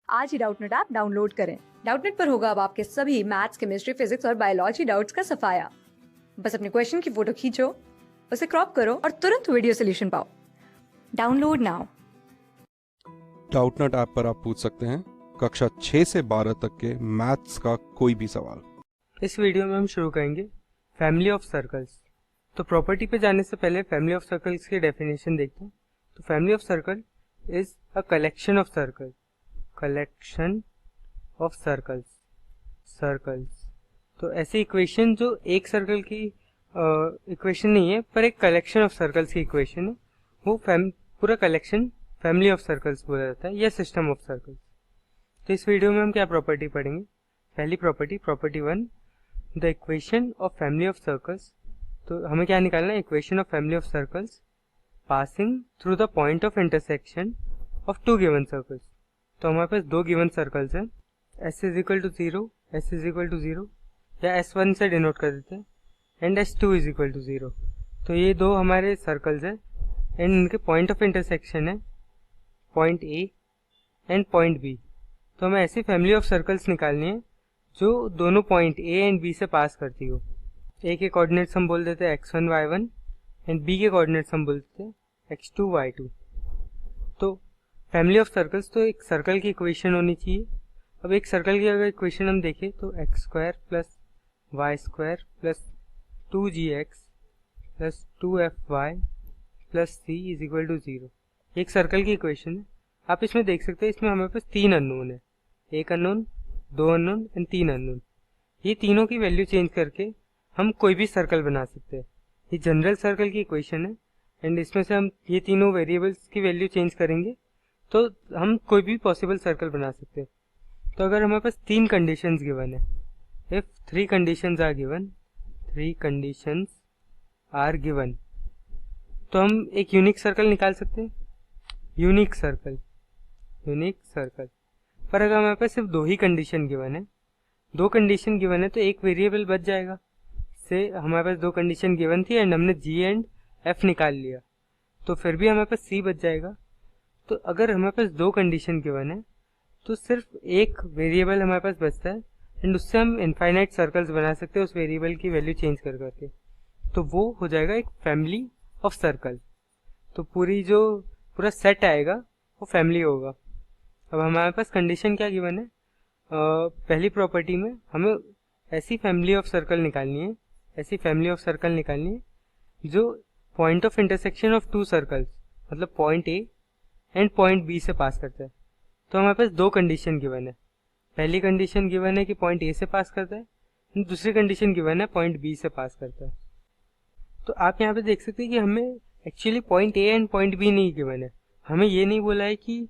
आज ही Doubtnut app download करें। Doubtnut पर होगा अब आपके सभी मैथ्स, केमिस्ट्री, फिजिक्स और बायोलॉजी डाउट्स का सफाया। बस अपने क्वेश्चन की फोटो खींचो, उसे क्रॉप करो और तुरंत वीडियो सोल्यूशन पाओ। Download now. डाउटनेट ऐप पर आप पूछ सकते हैं कक्षा 6 से 12 तक के मैथ्स का कोई भी सवाल। इस वीडियो में हम शुरू करेंगे फैमिली ऑफ सर्कल्स। तो प्रॉपर्टी पे जाने से पहले फैमिली ऑफ सर्कल्स की डेफिनेशन देखते हैं। तो family of circle is a collection of circle, collection of circles. तो ऐसी इक्वेशन जो एक सर्कल की इक्वेशन नहीं है पर एक कलेक्शन ऑफ सर्कल्स की इक्वेशन है, वो पूरा कलेक्शन फैमिली ऑफ सर्कल्स बोला जाता है या सिस्टम ऑफ सर्कल्स। तो इस वीडियो में हम क्या प्रॉपर्टी पढ़ेंगे। पहली property 1, the equation of family of circles. तो हमें क्या निकालना है, equation of family of circles passing through the point of intersection of two given circles. तो हमारे पास दो गिवन सर्कल्स हैं, s is equal to 0, s is equal to 0 या s1 से डिनोट कर देते हैं, and s2 is equal to 0। तो ये दो हमारे सर्कल्स हैं एंड इनके पॉइंट ऑफ इंटरसेक्शन है point A and point B। तो हमें ऐसी फैमिली ऑफ सर्कल्स निकालनी है जो दोनों पॉइंट A एंड B से पास करती हो। A के कोऑर्डिनेट्स हम बोल देते हैं x1 y1 एंड B के कोऑर्डिनेट्स हम बोल देते हैं x2 y2। तो फैमिली ऑफ सर्कल्स तो एक सर्कल की इक्वेशन होनी चाहिए। अब एक सर्कल की अगर इक्वेशन हम देखें तो x square plus Y square plus 2gx plus 2fy plus c is equal to 0 एक सर्कल की इक्वेशन है। आप इसमें देख सकते हैं इसमें हमारे पास तीन अननोन है, एक अननोन, दो अननोन एंड तीन अननोन। ये तीनों की वैल्यू चेंज करके हम कोई भी सर्कल बना सकते हैं। ये जनरल सर्कल की इक्वेशन है एंड इसमें से हम ये तीनों वेरिएबल्स की वैल्यू चेंज करेंगे तो हम कोई भी पॉसिबल सर्कल बना सकते हैं। तो अगर हमारे पास तीन कंडीशंस गिवन है, if three conditions are given, तो हम एक यूनिक सर्कल निकाल सकते हैं। यूनिक सर्कल पर अगर हमारे पास सिर्फ दो ही कंडीशन गिवन है, दो कंडीशन गिवन है तो एक वेरिएबल बच जाएगा। से हमारे पास दो कंडीशन गिवन थी एंड हमने g एंड f निकाल लिया तो फिर भी हमारे पास c बच जाएगा। तो अगर हमारे पास दो कंडीशन गिवन है तो सिर्फ एक वेरिएबल हमारे पास बचता है एंड उससे हम इनफाइनाइट सर्कल्स बना सकते हैं उस वेरिएबल की वैल्यू चेंज कर करके। तो वो हो जाएगा एक फैमिली ऑफ सर्कल। तो पूरा सेट आएगा वो फैमिली होगा। अब हमारे पास कंडीशन क्या गिवन है, पहली प्रॉपर्टी में हमें ऐसी फैमिली ऑफ सर्कल निकालनी है जो point of intersection of two circles मतलब point A and point B से पास करता है। तो हमारे पास दो कंडीशन गिवन है, पहली कंडीशन गिवन है कि पॉइंट A से पास करता है, दूसरी कंडीशन गिवन है पॉइंट B से पास करता है। तो आप यहाँ पे देख सकते हैं कि हमें actually point A and point B नहीं गिवन है। हमें ये नहीं बोला है कि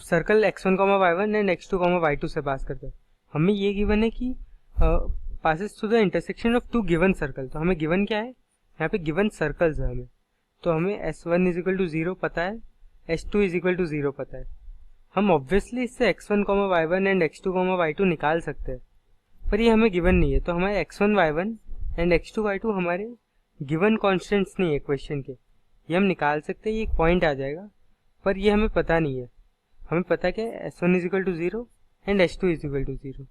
circle x1, y1 and x2, y2 से पास करता है। हमें ये गिवन है कि passes through the intersection of two given circle. तो हमें गिवन क्या है, यहाँ पे गिवन सर्कल्स है हमें। तो हमें s1 इज इक्वल टू 0 पता है, s2 इज इक्वल टू 0 पता है। हम ऑब्वियसली इससे x1, y1 and x2, y2 निकाल सकते हैं पर ये हमें गिवन नहीं है। तो हमारे x1, y1 and x2, y2 हमारे गिवन कॉन्स्टेंट्स नहीं है क्वेश्चन के, ये हम निकाल सकते हैं, ये एक पॉइंट आ जाएगा पर ये हमें पता नहीं है। हमें पता क्या है, s1 is equal to 0 and s2 is equal to 0।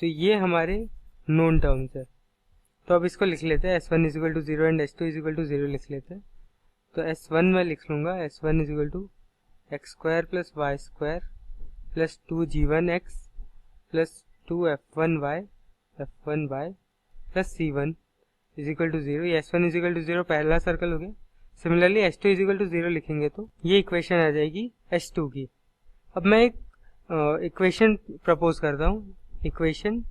तो ये हमारे नोन टर्म्स है। तो अब इसको लिख लेते हैं, s1 is equal to 0 and s2 is equal to 0 लिख लेते हैं। तो s1 में लिख लूंगा, s1 is equal to x square plus Y square plus 2g1x plus 2f1y plus c1 is equal to 0। ये s1 इज इक्वल टू 0 पहला circle हो गया। Similarly s2 is equal to 0 लिखेंगे तो ये इक्वेशन आ जाएगी s2 की। अब मैं एक इक्वेशन प्रपोज करता हूँ, equation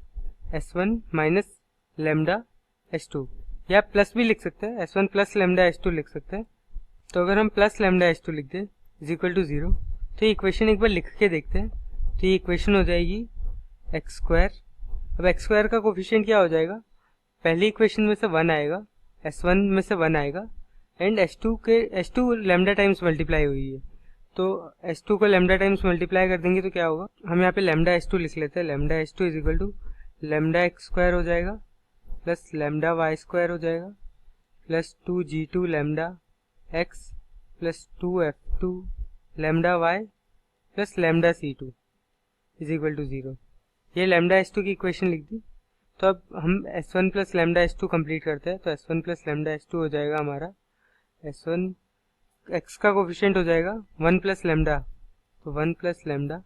s1 minus lambda s2, या प्लस भी लिख सकते हैं, s1 प्लस लेमडा s2 लिख सकते हैं। तो अगर हम प्लस लेमडा s2 लिख दें इज इक्वल टू 0 तो ये इक्वेशन एक बार लिख के देखते हैं। तो ये इक्वेशन हो जाएगी एक्स स्क्वायर। अब एक्स स्क्वायर का कोफिशिएंट क्या हो जाएगा, पहली इक्वेशन में से 1 आएगा, s1 में से 1 आएगा and s2 lambda times multiply हुई है। तो s2 को लेमडा टाइम्स मल्टीप्लाई कर देंगे तो क्या होगा, हम यहाँ पे लेमडा s2 लिख लेते हैं। Lambda s2 is equal to lambda X square हो जाएगा प्लस लेमडा वाई स्क्वायर हो जाएगा plus 2g2 lambda X plus 2f2 lambda Y plus lambda C2 is equal to 0। ये लैम्डा S2 की इक्वेशन लिख दी। तो अब हम S1 plus lambda S2 complete करते हैं। तो S1 प्लस लैम्डा S2 हो जाएगा हमारा S1, x का कोफिशिएंट हो जाएगा 1 प्लस लैम्डा, तो 1 plus lambda.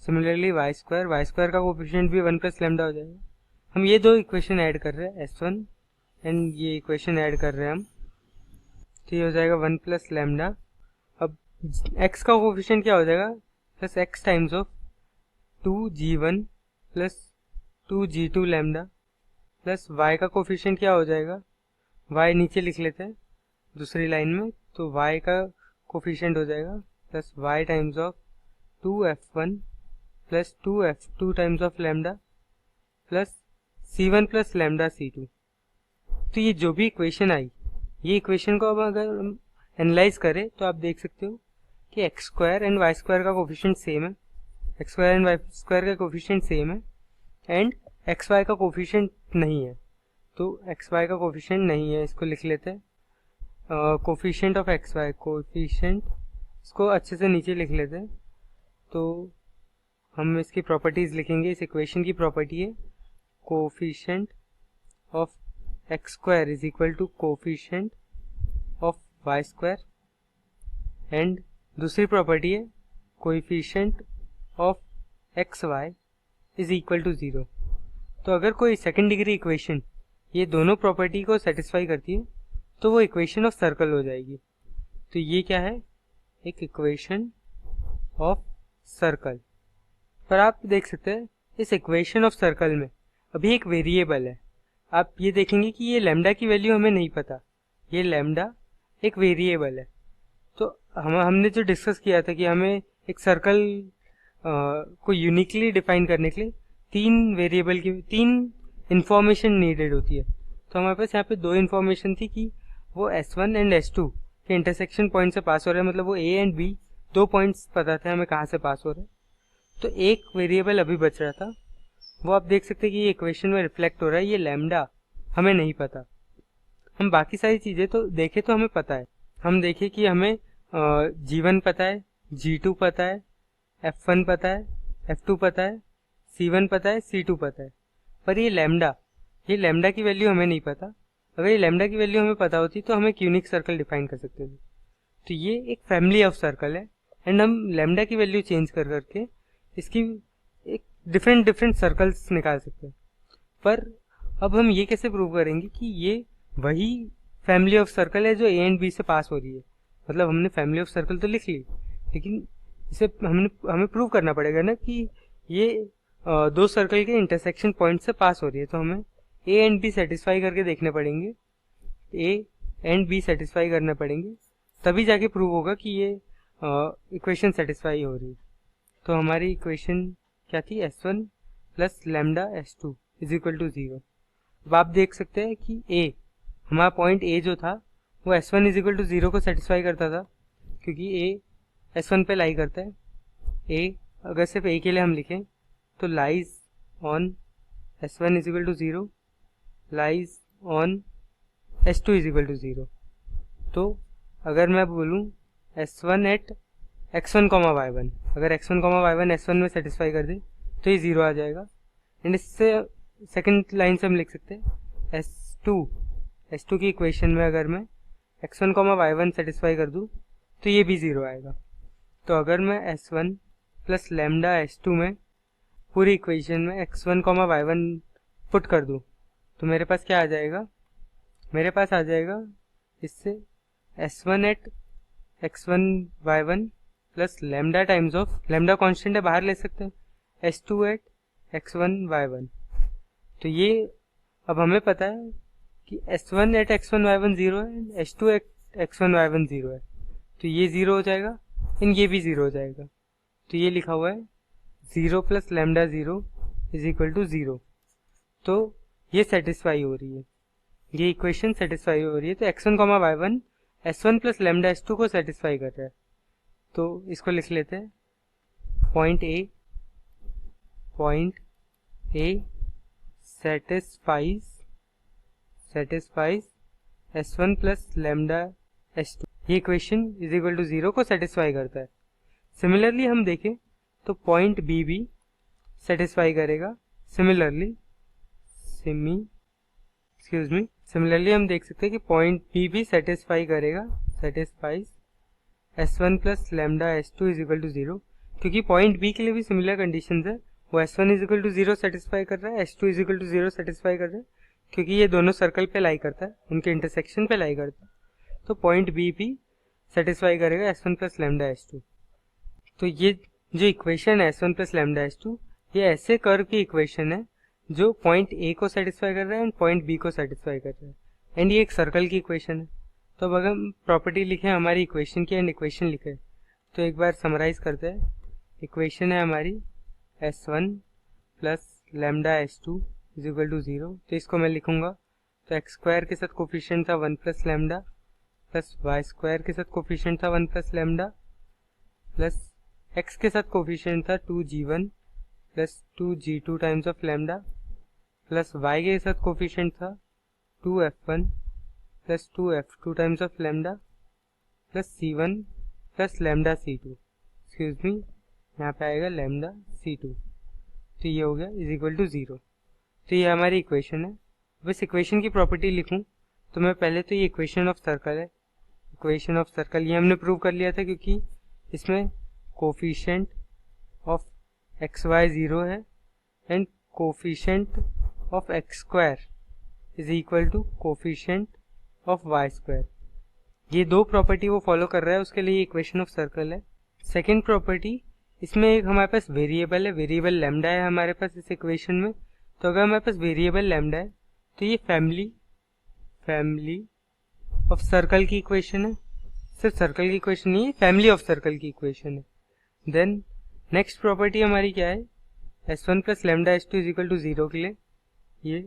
Similarly y square का कोफिशिएंट भी 1 प्लस लैम्डा हो जाएगा। हम ये दो इक्वेशन ऐड कर रहे हैं S1 एंड ये इक्वेशन ऐड कर रहे हैं हम, तो ये हो जाएगा 1 प्लस लैम्डा। अब x का कोफिशिएंट क्या हो जाएगा, plus x times of 2g1 plus 2g2 lambda, plus y का कोफिशिएंट क्या हो जाएगा, y नीचे लिख लेते हैं दूसरी लाइन में, तो y का कोफिशिएंट हो जाएगा plus y times of 2f1 plus 2f2 times of lambda plus c1 plus lambda c2। तो ये जो भी इक्वेशन आई, ये इक्वेशन को अब अगर हम एनालाइज करें तो आप देख सकते हो कि X square and Y square का कोफिशिएंट सेम है, X square and Y square का कोफिशिएंट सेम है, एंड एक्स वाई का कोफिशिएंट नहीं है। तो एक्स वाई का कोफिशिएंट नहीं है, इसको लिख लेते हैं coefficient of x Y, coefficient, इसको अच्छे से नीचे लिख लेते हैं। तो हम इसकी प्रॉपर्टीज लिखेंगे। इस इक्वेशन की प्रॉपर्टी है coefficient of x square is equal to coefficient of Y square, and दूसरी प्रॉपर्टी है coefficient of x Y is equal to 0। तो अगर कोई सेकंड डिग्री इक्वेशन ये दोनों प्रॉपर्टी को सेटिस्फाई करती है तो वो इक्वेशन ऑफ सर्कल हो जाएगी। तो ये क्या है, एक इक्वेशन ऑफ सर्कल। पर आप देख सकते हैं इस इक्वेशन ऑफ सर्कल में अभी एक वेरिएबल है। आप ये देखेंगे कि ये लैम्डा की वैल्यू हमें नहीं पता, ये लैम्डा एक वेरिएबल है। तो हमने जो डिस्कस किया था कि हमें एक सर्कल को यूनिकली डिफाइन करने के लिए तीन वेरिएबल की 3 इंफॉर्मेशन नीडेड होती है। तो हमारे पास यहाँ पे 2 इंफॉर्मेशन थी कि वो S1 एंड S2 के इंटरसेक्शन पॉइंट से पास हो रहे हैं, मतलब वो A एंड B 2 पॉइंट्स पता थे हमें कहाँ से पास हो रहे हैं। तो एक वेरिएबल अभी बच रहा था, वो आप देख सकते हैं कि ये इक्वेशन में रिफ्लेक्ट हो रहा है, ये लैम्डा हमें नहीं पता। हम बाकी सारी चीज़ें तो देखें तो हमें पता है, हम देखें कि हमें G1 पता है, G2 पता है, F1 पता है, F2 पता है, C1 पता है, C2 पता है, पर ये लैम्डा की वैल्यू हमें नहीं पता। अगर ये लैम्डा की वैल्यू हमें पता होती तो हम एक यूनिक सर्कल डिफाइन कर सकते थे। तो ये एक फैमिली ऑफ सर्कल है, एंड हम लैम्डा की वैल्यू चेंज कर करके इसकी एक डिफरेंट सर्कल्स निकाल सकते हैं। पर अब हम ये कैसे प्रूव करेंगे कि ये वही फैमिली ऑफ सर्कल है जो ए एंड बी से पास हो रही है। मतलब हमने फैमिली ऑफ सर्कल तो लिख ली, लेकिन इसे हमें प्रूव करना पड़ेगा ना कि ये 2 सर्कल के इंटरसेक्शन पॉइंट से पास हो रही है। तो हमें ए एंड बी सेटिस्फाई करके देखने पड़ेंगे, ए एंड बी सेटिस्फाई करने पड़ेंगे, तभी जाके प्रूव होगा कि ये इक्वेशन सेटिस्फाई हो रही है। तो हमारी इक्वेशन क्या थी, S1 plus lambda S2 is equal to 0। अब आप देख सकते हैं कि ए, हमारा पॉइंट ए जो था वो S1 इज इक्वल टू 0 को सेटिस्फाई करता था, क्योंकि ए S1 पे लाई करता है। ए अगर सिर्फ ए के लिए हम लिखें तो lies on S1 is equal to 0, lies on S2 is equal to 0। तो अगर मैं बोलूँ S1 एट x1, y1, अगर x1, y1 S1 में सेटिस्फाई कर दे तो ये 0 आ जाएगा। एंड इससे सेकंड लाइन से हम लिख सकते हैं S2 की इक्वेशन में अगर मैं x1, y1 सेटिस्फाई कर दूँ तो ये भी 0 आएगा। तो अगर मैं S1 प्लस लैम्डा S2 में पूरी इक्वेशन में x1, y1 पुट कर दूँ तो मेरे पास क्या आ जाएगा, मेरे पास आ जाएगा इससे S1 at x1, y1 plus lambda times of, lambda constant है बाहर ले सकते हैं, S2 एट x1, y1। तो ये अब हमें पता है कि S1 एट x1, y1 0 है, S2 एट x1, y1 0 है, तो ये 0 हो जाएगा एंड ये भी 0 हो जाएगा। तो ये लिखा हुआ है 0 plus lambda 0 is equal to 0। तो ये सेटिस्फाई हो रही है, ये इक्वेशन सेटिस्फाई हो रही है। तो x1, y1 S1 plus lambda S2 को सेटिस्फाई कर रहा है। तो इसको लिख लेते हैं, point A satisfies S1 plus lambda S2। ये इक्वेशन इज इक्वल टू 0 को सेटिस्फाई करता है। सिमिलरली हम देखें तो पॉइंट बी भी सेटिस्फाई करेगा। सिमिलरली हम देख सकते हैं कि पॉइंट बी भी सेटिस्फाई करेगा, satisfies S1 plus lambda S2 is equal to 0, क्योंकि पॉइंट बी के लिए भी सिमिलर कंडीशंस है। वो S1 is equal to 0 satisfy कर रहा है, S2 is equal to 0 satisfy कर रहा है, क्योंकि ये दोनों सर्कल पे लाई करता है, उनके इंटरसेक्शन पे लाई करता है। तो पॉइंट बी भी सेटिस्फाई करेगा S1 प्लस लैम्डा S2। तो ये जो इक्वेशन है S1 प्लस लैम्डा S2, ये ऐसे कर्व की इक्वेशन है जो पॉइंट ए को सेटिस्फाई कर रहा है एंड पॉइंट बी को सेटिस्फाई कर रहा है, एंड ये एक सर्कल की इक्वेशन है। तो अब अगर हम प्रॉपर्टी लिखे हमारी इक्वेशन की एंड इक्वेशन लिखे, तो एक बार समराइज करते हैं। इक्वेशन है हमारी S1 plus lambda S2 is equal to 0। तो इसको मैं लिखूंगा तो एक्स स्क्वायर के साथ कोफिशिएंट था 1 plus lambda, plus Y square के साथ कोफिशिएंट था 1 प्लस लैम्डा, प्लस एक्स के साथ कोफिशिएंट था 2g1 plus 2g2 times of lambda, plus Y के साथ कोफिशिएंट था 2f1 plus 2f2 times of lambda, plus c1 plus lambda c2, यहाँ पे आएगा लैम्डा c2। तो ये हो गया इज इक्वल टू 0। तो ये हमारी इक्वेशन है। बस इक्वेशन की प्रॉपर्टी लिखूं तो मैं पहले तो ये इक्वेशन ऑफ सर्कल है, इक्वेशन ऑफ सर्कल ये हमने प्रूव कर लिया था, क्योंकि इसमें कोफिशिएंट ऑफ एक्स वाई 0 है and coefficient of x square is equal to coefficient of Y square. ये दो प्रॉपर्टी वो फॉलो कर रहा है, उसके लिए इक्वेशन ऑफ सर्कल है। सेकेंड प्रॉपर्टी, इसमें एक हमारे पास वेरिएबल है, वेरिएबल लैम्डा है हमारे पास इस इक्वेशन में। तो अगर हमारे पास वेरिएबल लैम्डा है तो ये फैमिली ऑफ सर्कल की इक्वेशन है। सिर्फ सर्कल की इक्वेशन नहीं है, फैमिली ऑफ सर्कल की इक्वेशन है। देन नेक्स्ट प्रॉपर्टी हमारी क्या है, S1 plus lambda S2 is equal to 0 के लिए ये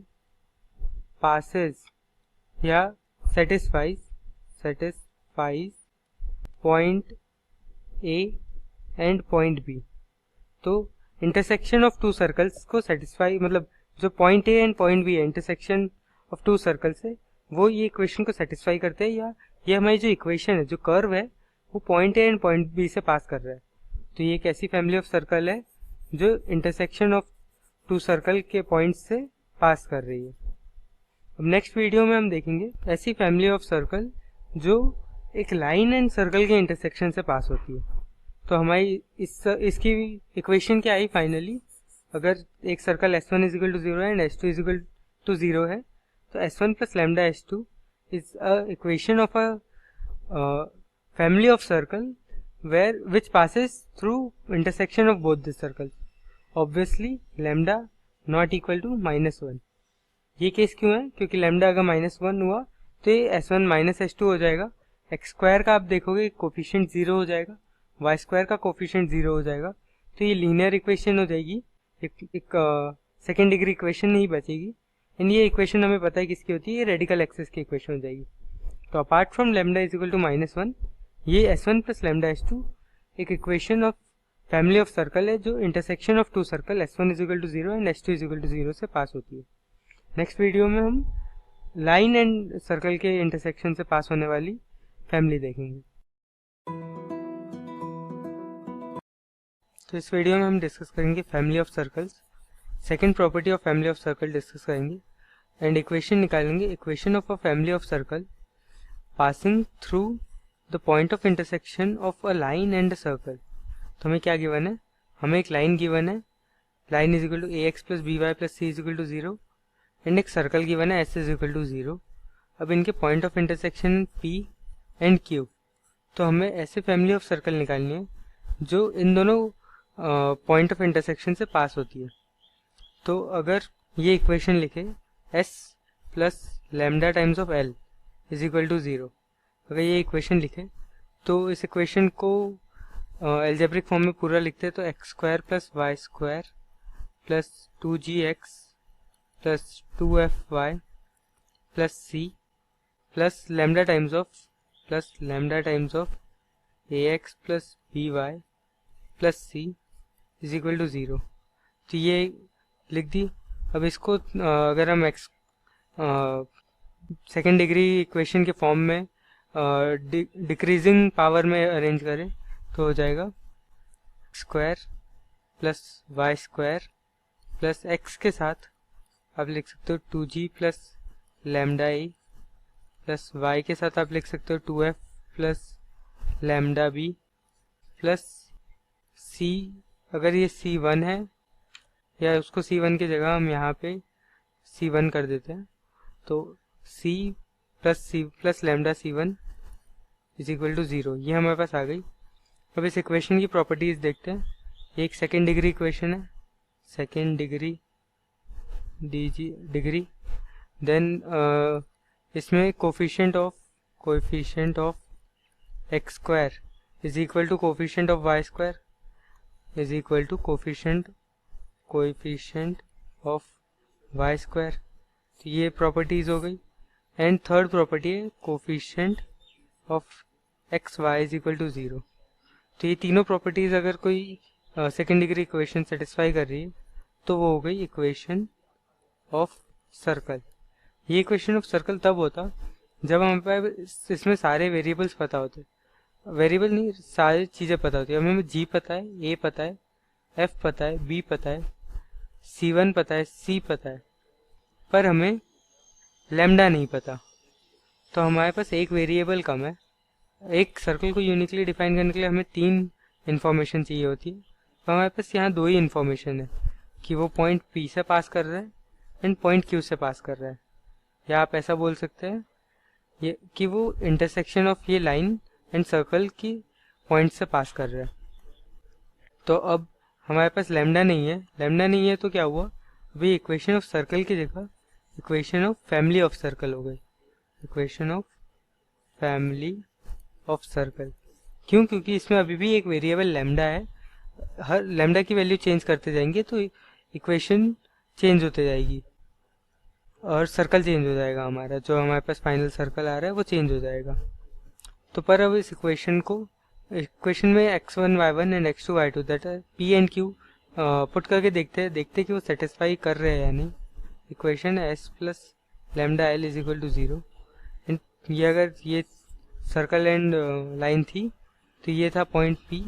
पासेस या satisfies point A and point B. तो इंटरसेक्शन ऑफ टू सर्कल्स को सेटिस्फाई, मतलब जो point A and point B है इंटरसेक्शन ऑफ टू सर्कल्स है, वो ये इक्वेशन को सेटिस्फाई करते हैं, या ये हमारी जो इक्वेशन है, जो कर्व है, वो point A and point B से पास कर रहा है। तो ये एक ऐसी फैमिली ऑफ सर्कल है जो इंटरसेक्शन ऑफ टू सर्कल के पॉइंट से पास कर रही है। अब नेक्स्ट वीडियो में हम देखेंगे ऐसी फैमिली ऑफ सर्कल जो एक लाइन एंड सर्कल के इंटरसेक्शन से पास होती है। तो हमारी इसकी इक्वेशन क्या आई फाइनली, अगर एक circle S1 is equal to 0 and S2 is equal to 0 है, तो S1 plus lambda S2 is a equation of a family of circle which passes through intersection of both the circles. Obviously lambda not equal to -1। ये case क्यों है, क्योंकि lambda अगर -1 हुआ तो ये S1 माइनस S2 हो जाएगा। एक्स स्क्वायर का आप देखोगे कोफिशिएंट 0 हो जाएगा, वाई स्क्वायर का कोफिशिएंट 0 हो जाएगा। तो ये लीनियर इक्वेशन हो जाएगी, एक सेकेंड डिग्री इक्वेशन नहीं बचेगी। एंड ये इक्वेशन हमें पता है किसकी होती है, ये रेडिकल एक्सिस की इक्वेशन हो जाएगी। तो apart from lambda is equal to -1, ये S1 प्लस लैम्डा S2 एक equation of family of circle है जो intersection of two circle S1 is equal to 0 and S2 is equal to 0 से pass होती है। नेक्स्ट वीडियो में हम line and circle के इंटरसेक्शन से पास होने वाली फैमिली देखेंगे। तो इस वीडियो में हम डिस्कस करेंगे family of circles, second property of family of circle discuss करेंगे एंड इक्वेशन निकालेंगे, equation of a family of circle passing through the point of intersection of a line and a circle. तो हमें क्या given है, हमें एक line given है, line is equal to ax plus B Y plus C is equal to 0 and एक circle given है s is equal to 0। अब इनके point of intersection p and q। तो हमें ऐसे फैमिली ऑफ सर्कल निकालनी है जो इन दोनों पॉइंट ऑफ इंटरसेक्शन से पास होती है। तो अगर ये इक्वेशन लिखे s plus lambda times of l is equal to 0, अगर ये इक्वेशन लिखे तो इस इक्वेशन को एल्जेब्रिक फॉर्म में पूरा लिखते हैं तो x square plus Y square plus 2gx plus 2fy plus C plus lambda times of ax plus by plus C is equal to 0। तो ये लिख दी। अब इसको अगर हम एक्स सेकेंड डिग्री इक्वेशन के फॉर्म में डिक्रीजिंग पावर में अरेंज करें तो हो जाएगा square plus Y square plus x के साथ आप लिख सकते हो 2g plus lambda A plus Y के साथ आप लिख सकते हो 2f plus lambda B plus c, अगर ये c1 है या उसको c1 की जगह हम यहाँ पे c1 कर देते हैं, तो c plus lambda c1 is equal to 0। ये हमारे पास आ गई। अब इस इक्वेशन की प्रॉपर्टीज देखते हैं। ये एक सेकेंड डिग्री इक्वेशन है, सेकेंड डिग्री देन इसमें coefficient of x square is equal to coefficient of Y square is equal to coefficient of Y square. तो ये प्रॉपर्टीज हो गई। एंड थर्ड प्रॉपर्टी है coefficient of x Y is equal to 0। तो ये तीनों properties अगर कोई सेकेंड डिग्री इक्वेशन सेटिस्फाई कर रही है तो वो हो गई इक्वेशन ऑफ सर्कल। ये इक्वेशन ऑफ सर्कल तब होता जब हमें पास इसमें सारे वेरिएबल्स पता होते, वेरिएबल नहीं सारी चीज़ें पता होती है। हमें जी पता है, ए पता है, एफ पता है, बी पता है, C1 पता है, सी पता है, पर हमें लैम्डा नहीं पता। तो हमारे पास एक वेरिएबल कम है। एक सर्कल को यूनिकली डिफाइन करने के लिए हमें 3 इन्फॉर्मेशन चाहिए होती है, तो हमारे पास यहाँ 2 ही इन्फॉर्मेशन है कि वो पॉइंट P से पास कर रहा है एंड पॉइंट Q से पास कर रहा है। या आप ऐसा बोल सकते हैं ये कि वो इंटरसेक्शन ऑफ ये लाइन एंड सर्कल की पॉइंट से पास कर रहा है। तो अब हमारे पास लैम्डा नहीं है तो क्या हुआ, अभी इक्वेशन ऑफ सर्कल की जगह equation of family of circle हो गई, equation of family of circle. क्यों? क्योंकि इसमें अभी भी एक वेरिएबल लैम्डा है। हर लैम्डा की वैल्यू चेंज करते जाएंगे तो इक्वेशन चेंज होते जाएगी और सर्कल चेंज हो जाएगा। हमारा जो हमारे पास फाइनल सर्कल आ रहा है वो चेंज हो जाएगा। तो पर अब इस इक्वेशन में x1 y1 and x2 y2 that है p एंड q पुट करके देखते हैं कि वो सेटिस्फाई कर रहे हैं या नहीं। Equation s plus lambda l is equal to 0। And ये अगर ये सर्कल एंड लाइन थी तो ये था point p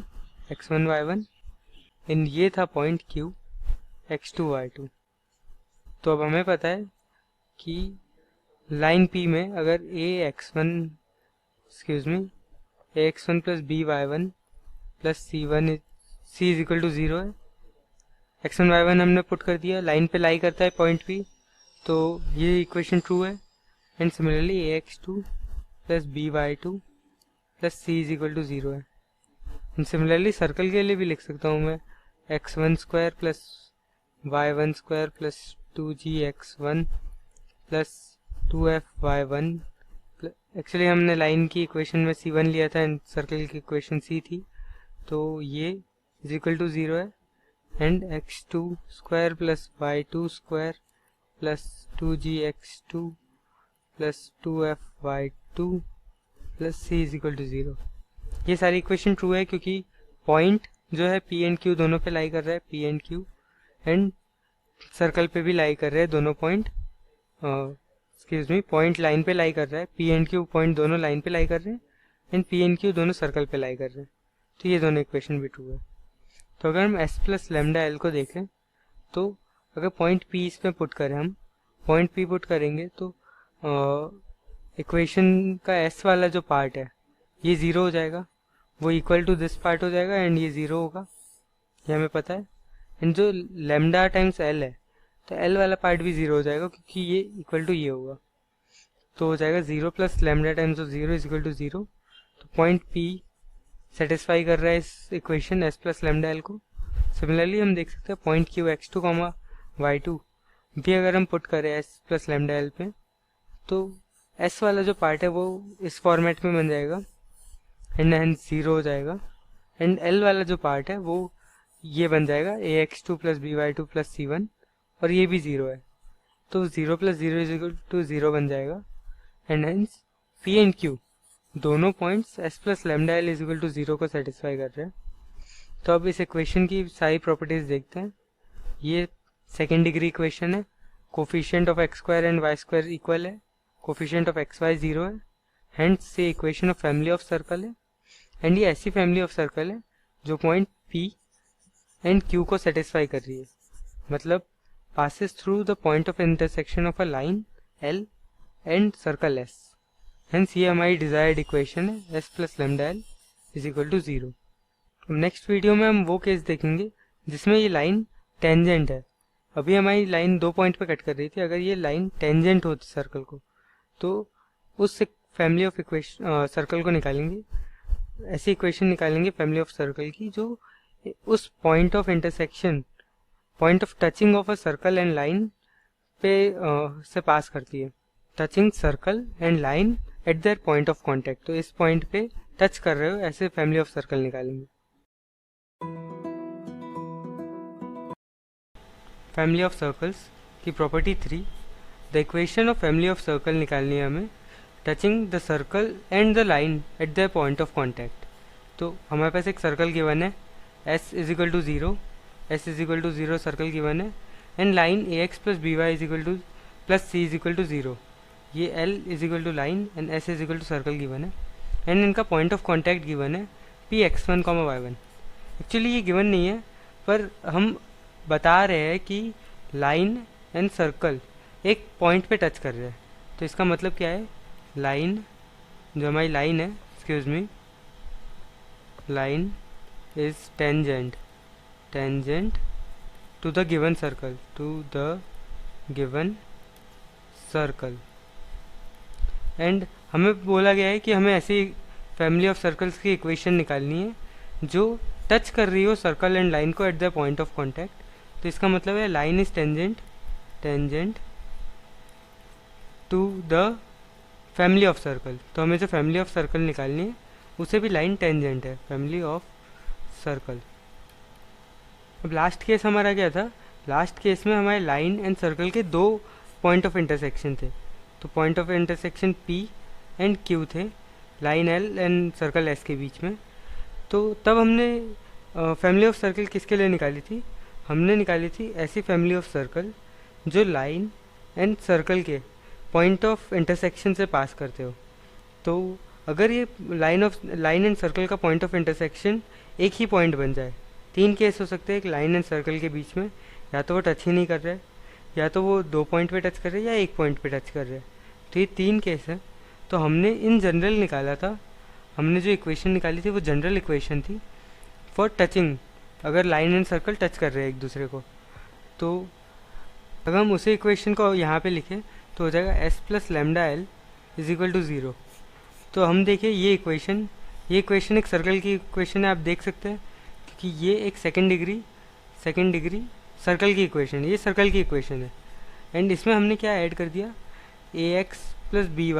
x1 y1 and ये था पॉइंट q x2 y2। तो अब हमें पता है कि लाइन p में अगर ax1 plus by1 plus c is equal to 0 है। x1 y1 हमने पुट कर दिया, लाइन पे लाई करता है पॉइंट p, तो ये इक्वेशन ट्रू है। And similarly ax2 plus by2 plus c is equal to 0 है। एंड सिमिलरली सर्कल के लिए भी लिख सकता हूँ मैं x1 square plus y1 square plus 2gx1 plus 2f y1। Actually हमने लाइन की इक्वेशन में c1 लिया था एंड सर्कल की इक्वेशन c थी, तो ये इज इक्वल टू 0 है। And x2 square plus y2 square plus 2gx2 plus 2f y2 plus c is equal to 0। ये सारी इक्वेशन ट्रू है क्योंकि पॉइंट जो है p एंड q दोनों पे लाई कर रहा है, p and q, and circle पे भी लाई कर रहे हैं दोनों पॉइंट, पॉइंट लाइन पे लाई कर रहा है, p एंड q पॉइंट दोनों लाइन पे लाई कर रहे हैं एंड p एंड q दोनों सर्कल पे लाई कर रहे हैं। तो ये दोनों इक्वेशन भी ट्रू है। तो अगर हम s प्लस लैम्डा l को देखें तो अगर पॉइंट p इसमें पुट करें, हम पॉइंट p पुट करेंगे तो इक्वेशन का s वाला जो पार्ट है ये 0 हो जाएगा, वो इक्वल टू दिस पार्ट हो जाएगा एंड ये 0 होगा, ये हमें पता है। एंड जो लैम्डा टाइम्स l है तो l वाला पार्ट भी 0 हो जाएगा क्योंकि ये इक्वल टू ये होगा, तो हो जाएगा 0 plus lambda times of 0 is equal to 0। तो पॉइंट p सेटिस्फाई कर रहा है इस equation s plus lambda l को। सिमिलरली हम देख सकते हैं पॉइंट q x2 y2 भी अगर हम पुट करें s प्लस लैम्डा l पे तो s वाला जो पार्ट है वो इस फॉर्मेट में बन जाएगा एंड हेंस 0 हो जाएगा। एंड l वाला जो पार्ट है वो ये बन जाएगा ax2 plus by2 plus c1 और ये भी 0 है, तो 0 प्लस 0 इज इक्वल टू 0 बन जाएगा। And hence p and q दोनों points s plus lambda l is equal to 0 को सेटिस्फाई कर रहे हैं। तो अब इस इक्वेशन की सारी प्रॉपर्टीज देखते हैं। ये सेकेंड डिग्री इक्वेशन है, coefficient of x square and Y square equal है, कोफिशिएंट ऑफ एक्स वाई 0 है, हेंस ये equation of family of circle है। एंड ये ऐसी फैमिली ऑफ सर्कल है जो पॉइंट p एंड क्यू को सेटिस्फाई कर रही है, मतलब passes through the point of intersection of a line L and circle S. Hence ये हमारी desired equation है S plus lambda L is equal to 0. Next video में हम वो केस देखेंगे जिसमें ये लाइन टेंजेंट है। अभी हमारी लाइन 2 पॉइंट पे कट कर रही थी, अगर ये लाइन टेंजेंट होती सर्कल को तो उस फैमिली ऑफ इक्वेशन सर्कल को निकालेंगे, ऐसी इक्वेशन निकालेंगे फैमिली ऑफ सर्कल की जो उस point of intersection, point of touching of a circle and line पे से पास करती है। Touching circle and line at their point of contact, तो इस पॉइंट पे टच कर रहे हो, ऐसे फैमिली ऑफ सर्कल निकालेंगे। फैमिली ऑफ सर्कल्स की property 3, the equation of family of circle निकालनी है हमें touching the circle and the line at the point of contact. तो हमारे पास एक सर्कल गिवन है s is equal to 0, s is equal to 0 circle given है, and line ax plus by is equal to plus c is equal to 0, ये l is equal to line and s is equal to circle given है, and इनका point of contact given है px1, y1। Actually ये given नहीं है, पर हम बता रहे हैं कि लाइन एंड सर्कल एक पॉइंट पे टच कर रहे हैं, तो इसका मतलब क्या है, लाइन जो हमारी लाइन है, excuse me, line is tangent to the given circle, and हमें बोला गया है कि हमें ऐसी फैमिली ऑफ सर्कल्स की इक्वेशन निकालनी है जो टच कर रही हो सर्कल एंड लाइन को at the point of contact. तो इसका मतलब है line is tangent to the family of circle, तो हमें जो फैमिली ऑफ सर्कल निकालनी है उसे भी लाइन टेंजेंट है, फैमिली ऑफ सर्कल। अब लास्ट केस हमारा क्या था, लास्ट केस में हमारे लाइन एंड सर्कल के 2 पॉइंट ऑफ इंटरसेक्शन थे, तो point of intersection P and Q थे, line L and circle S के बीच में। तो तब हमने फैमिली ऑफ सर्कल किसके लिए निकाली थी, हमने निकाली थी ऐसी फैमिली ऑफ सर्कल जो लाइन एंड सर्कल के पॉइंट ऑफ इंटरसेक्शन से पास करते हो। तो अगर ये लाइन एंड सर्कल का पॉइंट ऑफ इंटरसेक्शन एक ही पॉइंट बन जाए, 3 केस हो सकते हैं एक लाइन एंड सर्कल के बीच में, या तो वो टच ही नहीं कर रहे, या तो वो 2 पॉइंट पे टच कर रहे हैं, या 1 पॉइंट पे टच कर रहे हैं, तो ये 3 केस है। तो हमने इन जनरल निकाला था, हमने जो इक्वेशन निकाली थी वो जनरल इक्वेशन थी फॉर टचिंग, अगर लाइन एंड सर्कल टच कर रहे हैं एक दूसरे को। तो अगर हम उसी इक्वेशन को यहाँ पे लिखें तो हो जाएगा s plus lambda L is equal to 0। तो हम देखिए ये इक्वेशन एक सर्कल की इक्वेशन है, आप देख सकते हैं, क्योंकि ये एक सेकेंड डिग्री सर्कल की इक्वेशन है, ये सर्कल की इक्वेशन है, एंड इसमें हमने क्या ऐड कर दिया, ax plus B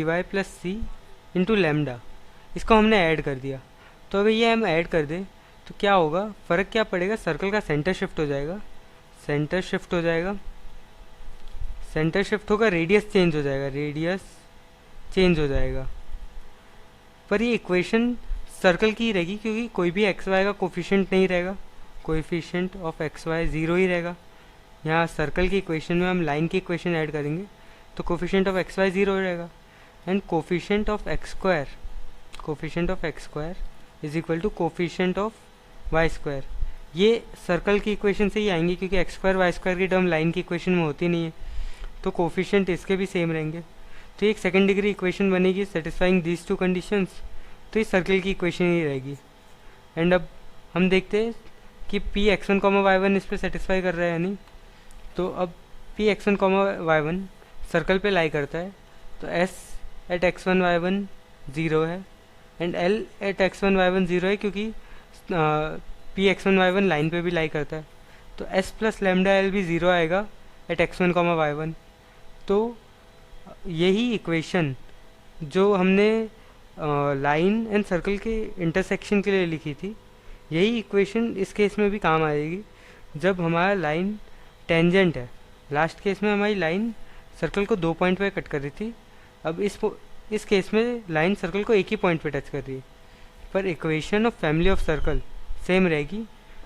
Y plus C into lambda, इसको हमने ऐड कर दिया। तो अगर ये हम ऐड कर दें तो क्या होगा, फ़र्क क्या पड़ेगा, सर्कल का सेंटर शिफ्ट हो जाएगा, सेंटर शिफ्ट होगा, रेडियस चेंज हो जाएगा, पर ये इक्वेशन सर्कल की ही रहेगी क्योंकि कोई भी एक्स वाई का कोफिशिएंट नहीं रहेगा, कोएफिशिएंट ऑफ एक्स वाई 0 ही रहेगा। यहाँ सर्कल की इक्वेशन में हम लाइन की इक्वेशन ऐड करेंगे तो कोफिशिएंट ऑफ एक्स वाई 0 रहेगा, and coefficient of x square is equal to coefficient of Y square. ये सर्कल की इक्वेशन से ही आएंगे क्योंकि एक्स स्क्वायर वाई स्क्वायर की टर्म लाइन की इक्वेशन में होती नहीं है, तो कोफिशिएंट इसके भी सेम रहेंगे। तो एक सेकेंड डिग्री इक्वेशन बनेगी सेटिस्फाइंग दीज 2 कंडीशंस, तो ये सर्कल की इक्वेशन ही रहेगी। एंड अब हम देखते हैं कि पी x1, y1 इस पर सेटिस्फाई कर रहा है या नहीं। तो अब पी x1, y1 सर्कल पे लाई करता है, तो s एट x1, y1 0 है, and l eight x1, y1 0 है क्योंकि पी x1, y1 लाइन पे भी लाई करता है, तो s प्लस लैम्डा एल भी 0 आएगा एट x1, y1। तो यही इक्वेशन जो हमने लाइन एंड सर्कल के इंटरसेक्शन के लिए लिखी थी, यही इक्वेशन इस केस में भी काम आएगी जब हमारा लाइन टेंजेंट है। लास्ट केस में हमारी लाइन सर्कल को 2 पॉइंट पे कट कर रही थी, अब इस केस में लाइन सर्कल को एक ही पॉइंट पे टच कर रही है, पर equation of family of circle same रहेगी,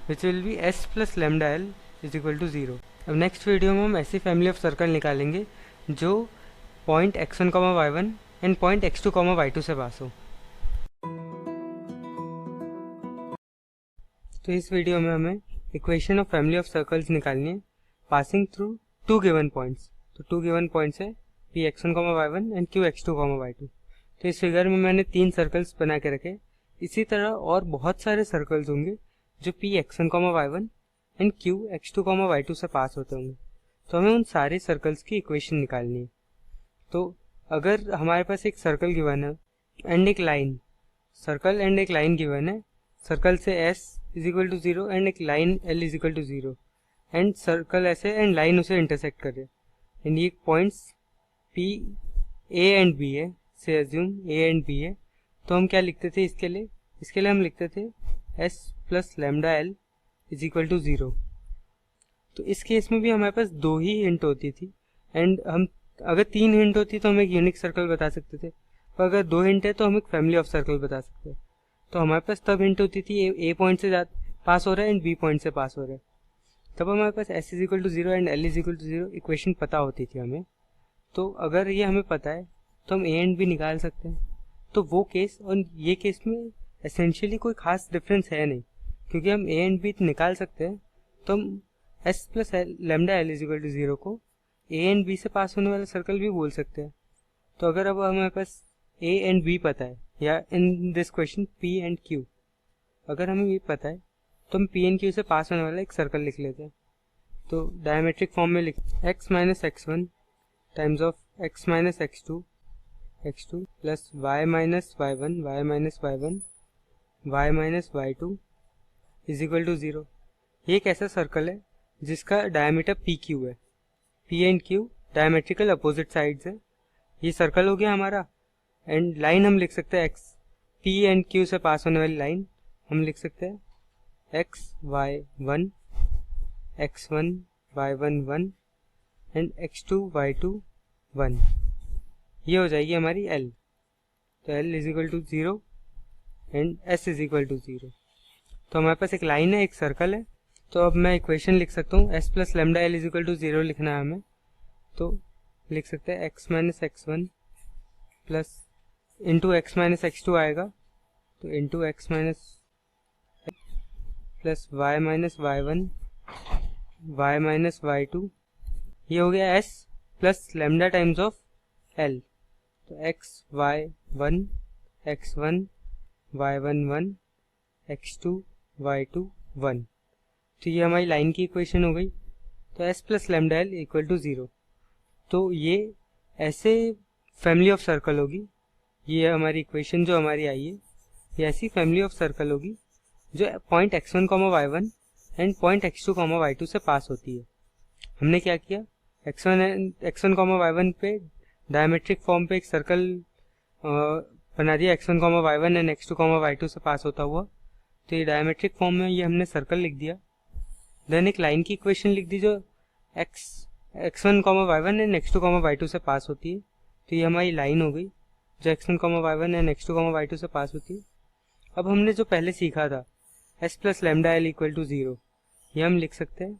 which will be s plus lambda L is equal to 0। अब नेक्स्ट वीडियो में हम ऐसी फैमिली ऑफ सर्कल निकालेंगे जो point x1, y1 and point x2, y2 से पास हो। तो इस वीडियो में हमें equation of family of circles निकालनी है passing through two given points. तो टू गिवन पॉइंट्स है P x1, y1 and Q x2, y2। तो इस फिगर में मैंने 3 सर्कल्स बना के रखे। इसी तरह और बहुत सारे सर्कल्स होंगे जो P x1, y1 and Q x2, y2 से पास होते होंगे। तो हमें उन सारे सर्कल्स की इक्वेशन निकालनी है। तो अगर हमारे पास एक सर्कल गिवन है एंड एक लाइन, सर्कल एंड एक लाइन गिवन है, सर्कल से s is equal to 0 and एक line l is equal to 0 and circle ऐसे एंड लाइन उसे इंटरसेक्ट कर रहे हैं एंड ये points p a and b है, से अज्यूम a एंड b है। तो हम क्या लिखते थे इसके लिए हम लिखते थे s plus lambda l is equal to 0। तो इस केस में भी हमारे पास 2 ही हिंट होती थी एंड हम अगर 3 हिंट होती तो हम एक यूनिक सर्कल बता सकते थे, पर अगर 2 हिंट है तो हम एक फैमिली ऑफ सर्कल बता सकते हैं। तो हमारे पास तब हिंट होती थी ए पॉइंट से पास हो रहा है एंड बी पॉइंट से पास हो रहा है, तब हमारे पास s is equal to 0 and l is equal to 0 equation पता होती थी हमें। तो अगर ये हमें पता है तो हम a एंड b निकाल सकते हैं। तो वो केस और ये केस में एसेंशियली कोई खास डिफरेंस है नहीं, क्योंकि हम a एंड b निकाल सकते हैं। तो हम s plus lambda l is equal to 0 को a एंड b से पास होने वाला सर्कल भी बोल सकते हैं। तो अगर अब हमारे पास a एंड b पता है, या in this question p and q, अगर हमें ये पता है तो हम p एंड q से पास होने वाला एक सर्कल लिख लेते हैं। तो डायमेट्रिक फॉर्म में लिख x minus x1 times of x minus x2 plus y minus y1 y minus y2 is equal to 0। ये एक ऐसा सर्कल है जिसका डायमीटर PQ है। P and Q diametrical opposite sides है। ये सर्कल हो गया हमारा एंड लाइन हम लिख सकते हैं x, P एंड Q से पास होने वाली लाइन हम लिख सकते हैं x y1 x1 y1 1 and x2 y2 1। ये हो जाएगी हमारी l। तो l is equal to 0 and s is equal to 0। तो हमारे पास एक लाइन है, एक सर्कल है। तो अब मैं इक्वेशन लिख सकता हूँ s plus lambda l is equal to 0 लिखना है हमें। तो लिख सकते हैं x minus x1 plus into x minus x2 आएगा, तो into x minus plus y minus y1 y minus y2। ये हो गया s plus lambda times of l। तो x y1 x1 y1 1 x2 y2 1। तो ये हमारी लाइन की इक्वेशन हो गई। तो s plus lambda l equal to 0। तो ये ऐसे फैमिली ऑफ सर्कल होगी, ये हमारी इक्वेशन जो हमारी आई है, ये ऐसी फैमिली ऑफ सर्कल होगी जो point x1, y1 and point x2, y2 से पास होती है। हमने क्या किया, x1, y1 पे डायमेट्रिक फॉर्म पे एक सर्कल बना दिया, x1, y1 and x2, y2 से पास होता हुआ। तो ये डायमेट्रिक फॉर्म में ये हमने सर्कल लिख दिया। देन एक लाइन की इक्वेशन लिख दी जो x1, y1 and x2, y2 से पास होती है। तो ये हमारी लाइन हो गई जो x1, y1 and x2, y2 से पास होती है। अब हमने जो पहले सीखा था s plus lambda l equal to 0, ये हम लिख सकते हैं।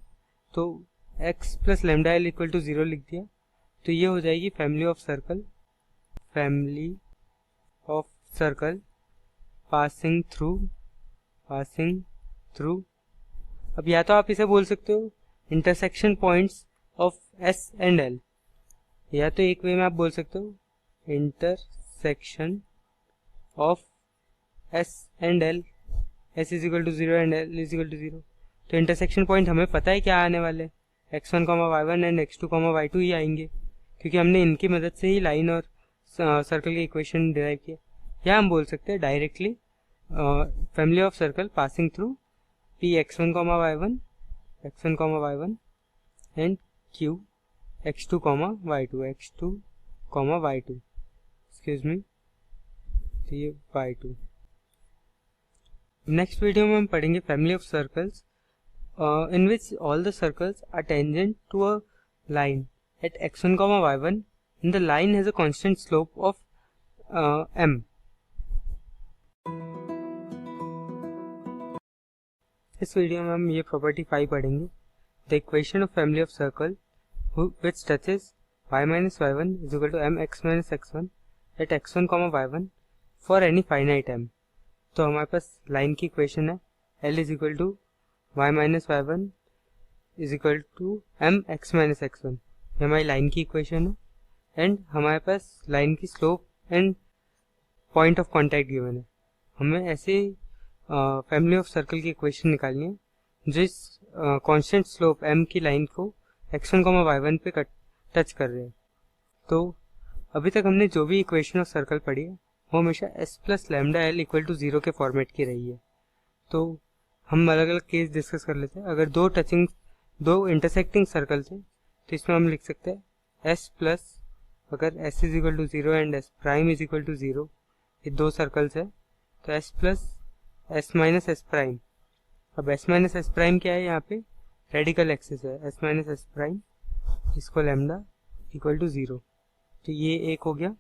तो x plus lambda l equal to 0 लिख दिया। तो ये हो जाएगी family of circle passing through. अब या तो आप इसे बोल सकते हो intersection points of s and l, या तो एक वे में आप बोल सकते हो intersection of s and l, s is equal to 0 and l is equal to 0। तो इंटरसेक्शन पॉइंट हमें पता है क्या आने वाले, x1, y1 and x2, y2 ही आएंगे, क्योंकि हमने इनकी मदद से ही लाइन और सर्कल की इक्वेशन डिराइव किया। या हम बोल सकते हैं directly family of circle passing through p x1, y1 and q x2, y2 excuse me, तो ये y2। नेक्स्ट वीडियो में हम पढ़ेंगे family of circles in which all the circles are tangent to a line at x1, y1 and the line has a constant slope of m. इस video में हम ये property 5 पढ़ेंगे, the equation of family of circle which touches y minus y1 is equal to mx minus x1 at x1, y1 for any finite m। तो हमारे पास line की equation है L is equal to y minus y one is equal to M x minus x one. ये हमारी line की equation है and हमारे पास लाइन की slope and point of contact given है। हमें ऐसे फैमिली ऑफ सर्कल की इक्वेशन निकालनी है जो इस कांस्टेंट स्लोप m की लाइन को x1, y1 पे टच कर रहे हैं। तो अभी तक हमने जो भी इक्वेशन ऑफ सर्कल पढ़ी है वो हमेशा s plus lambda L equal to 0 के फॉर्मेट की रही है। तो हम अलग अलग केस डिस्कस कर लेते हैं। अगर दो इंटरसेक्टिंग सर्कल थे तो इसमें हम लिख सकते हैं s प्लस, अगर s is equal to 0 and s prime is equal to 0, ये दो सर्कल्स है तो s plus s minus s prime. अब s माइनस s प्राइम क्या है, यहाँ पे रेडिकल एक्सिस है, s माइनस s प्राइम इसको लैम्डा इक्वल टू 0। तो ये एक हो गया।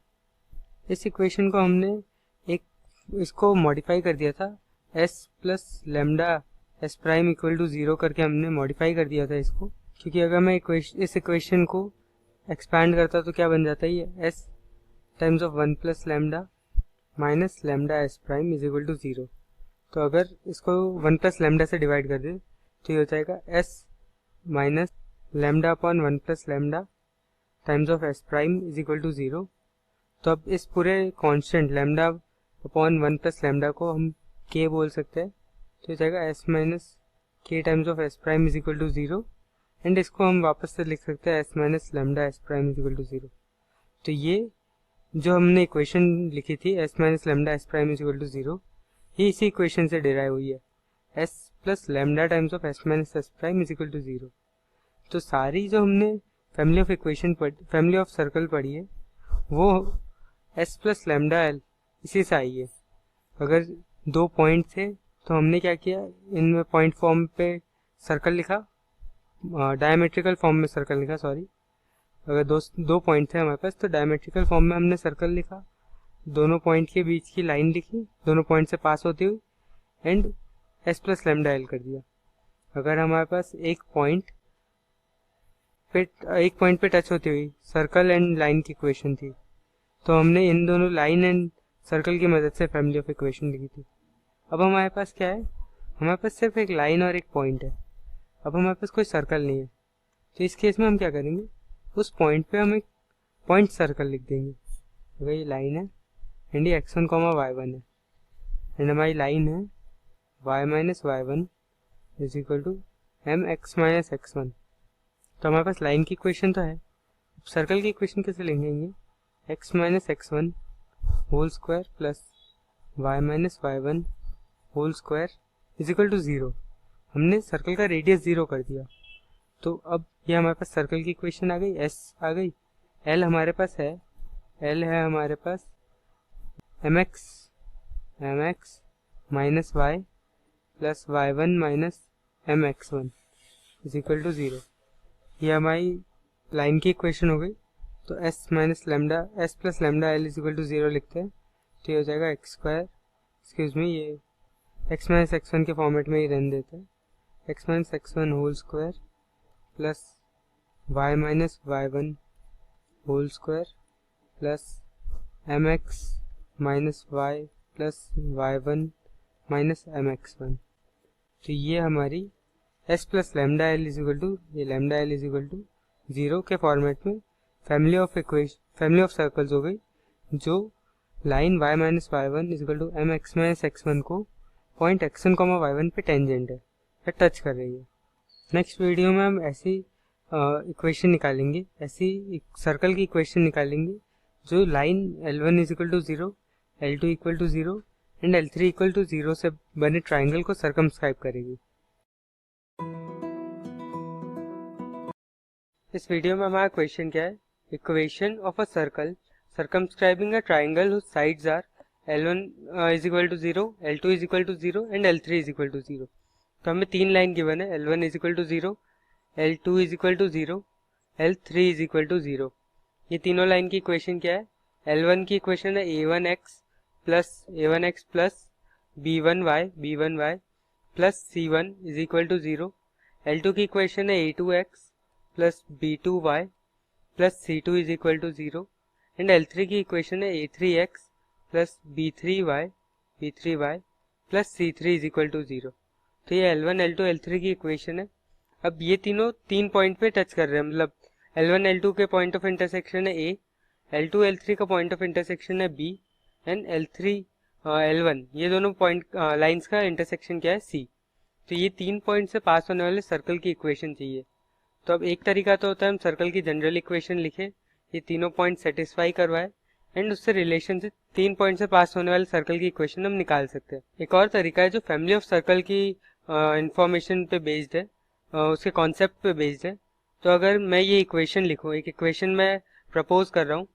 इस इक्वेशन को हमने इसको मॉडिफाई कर दिया था, s plus lambda s prime equal to 0 करके हमने मॉडिफाई कर दिया था इसको, क्योंकि अगर मैं इस इक्वेशन को एक्सपैंड करता तो क्या बन जाता है, ये s times of 1 plus lambda minus lambda s prime is equal to 0। तो अगर इसको 1 प्लस लैम्डा से डिवाइड कर दे तो ये हो जाएगा s minus lambda upon 1 plus lambda times of s prime is equal to 0। तो अब इस पूरे constant lambda upon 1 plus lambda को हम k बोल सकते हैं। तो हो जाएगा s minus k times of s prime is equal to 0 and इसको हम वापस से लिख सकते हैं s minus lambda s prime is equal to 0। तो ये जो हमने इक्वेशन लिखी थी s minus lambda s prime is equal to 0, ये इसी इक्वेशन से डिराइव हुई है, s plus lambda times of s minus s prime is equal to 0। तो सारी जो हमने फैमिली ऑफ सर्कल पढ़ी है वो s प्लस लैम्डा एल इसी से आई है। अगर दो पॉइंट थे तो हमने क्या किया, इनमें पॉइंट फॉर्म पे सर्कल लिखा, डायमेट्रिकल फॉर्म में सर्कल लिखा, सॉरी। अगर दो पॉइंट थे हमारे पास तो डायमेट्रिकल फॉर्म में हमने सर्कल लिखा, दोनों पॉइंट के बीच की लाइन लिखी, दोनों पॉइंट से पास होती हुई and s plus lambda L कर दिया। अगर हमारे पास एक पॉइंट पे टच होती हुई सर्कल एंड लाइन की इक्वेशन थी तो हमने इन दोनों लाइन एंड सर्कल की मदद से फैमिली ऑफ इक्वेशन लिखी थी। अब हमारे पास क्या है, हमारे पास सिर्फ एक लाइन और एक पॉइंट है। अब हमारे पास कोई सर्कल नहीं है तो इस केस में हम क्या करेंगे, उस पॉइंट पे हम एक पॉइंट सर्कल लिख देंगे। अगर ये लाइन है एंड ये x1, y1 है एंड हमारी लाइन है y minus y1 is equal to M x minus x1। तो हमारे पास लाइन की इक्वेशन तो है, सर्कल की इक्वेशन कैसे लिखेंगे, x minus x1 whole square plus y minus y1 whole square is equal to 0। हमने सर्कल का रेडियस 0 कर दिया। तो अब ये हमारे पास सर्कल की इक्वेशन आ गई, s आ गई, l हमारे पास है, l है हमारे पास mx minus y plus y1 minus mx1 is equal to 0। ये हमारी लाइन की इक्वेशन हो गई। तो s minus lambda s plus lambda L is equal to 0 लिखते हैं तो ये हो जाएगा एक्स स्क्वायर, एक्सक्यूज मी, ये x माइनस x1 के फॉर्मेट में ही रहने देते हैं, x minus x1 whole square plus y minus y1 whole square plus mx minus y plus y1 minus mx1। तो ये हमारी s plus lambda L is equal to, ये lambda L is equal to 0 के format में family of circles हो गई, जो line y minus y1 is equal to M x minus x1 को पॉइंट x1, y1 पे टेंजेंट है या टच कर रही है। नेक्स्ट वीडियो में हम ऐसी इक्वेशन निकालेंगे, ऐसी सर्कल की इक्वेशन निकालेंगे जो line L1 is equal to 0, L2 equal to 0 and L3 equal to 0 से बने ट्राइंगल को सर्कमस्क्राइब करेगी। इस वीडियो में हमारा क्वेश्चन क्या है, equation of a circle circumscribing a triangle whose sides are L1 is equal to 0, L2 is equal to 0 and L3 is equal to 0। तो हमें तीन लाइन गिवन है, L1 is equal to 0, L2 is equal to 0, L3 is equal to 0। ये तीनों line की equation क्या है, L1 की इक्वेशन है a1x plus b1y plus c1 is equal to 0। L2 की इक्वेशन है a2x plus b2y plus c2 is equal to 0 and L3 की इक्वेशन है a3x plus b3y plus c3 is equal to 0। तो ये L1 L2 L3 की equation है। अब ये तीनों 3 पॉइंट पे टच कर रहे हैं, मतलब L1 L2 के पॉइंट ऑफ इंटरसेक्शन है A, L2 L3 का पॉइंट ऑफ इंटरसेक्शन है B, एंड L3 L1 ये दोनों पॉइंट लाइंस का इंटरसेक्शन क्या है C। तो ये 3 पॉइंट से पास होने वाले सर्कल की इक्वेशन चाहिए। तो अब एक तरीका तो होता है हम सर्कल की जनरल इक्वेशन लिखें, ये तीनों पॉइंट सेटिस्फाई करवाए, एंड उससे रिलेशन से 3 पॉइंट से पास होने वाले सर्कल की इक्वेशन हम निकाल सकते हैं। एक और तरीका है जो फैमिली ऑफ सर्कल की इंफॉर्मेशन पे बेस्ड है, उसके कॉन्सेप्ट पे बेस्ड है। तो अगर मैं ये इक्वेशन लिखूँ, एक इक्वेशन मैं प्रपोज कर रहा हूँ,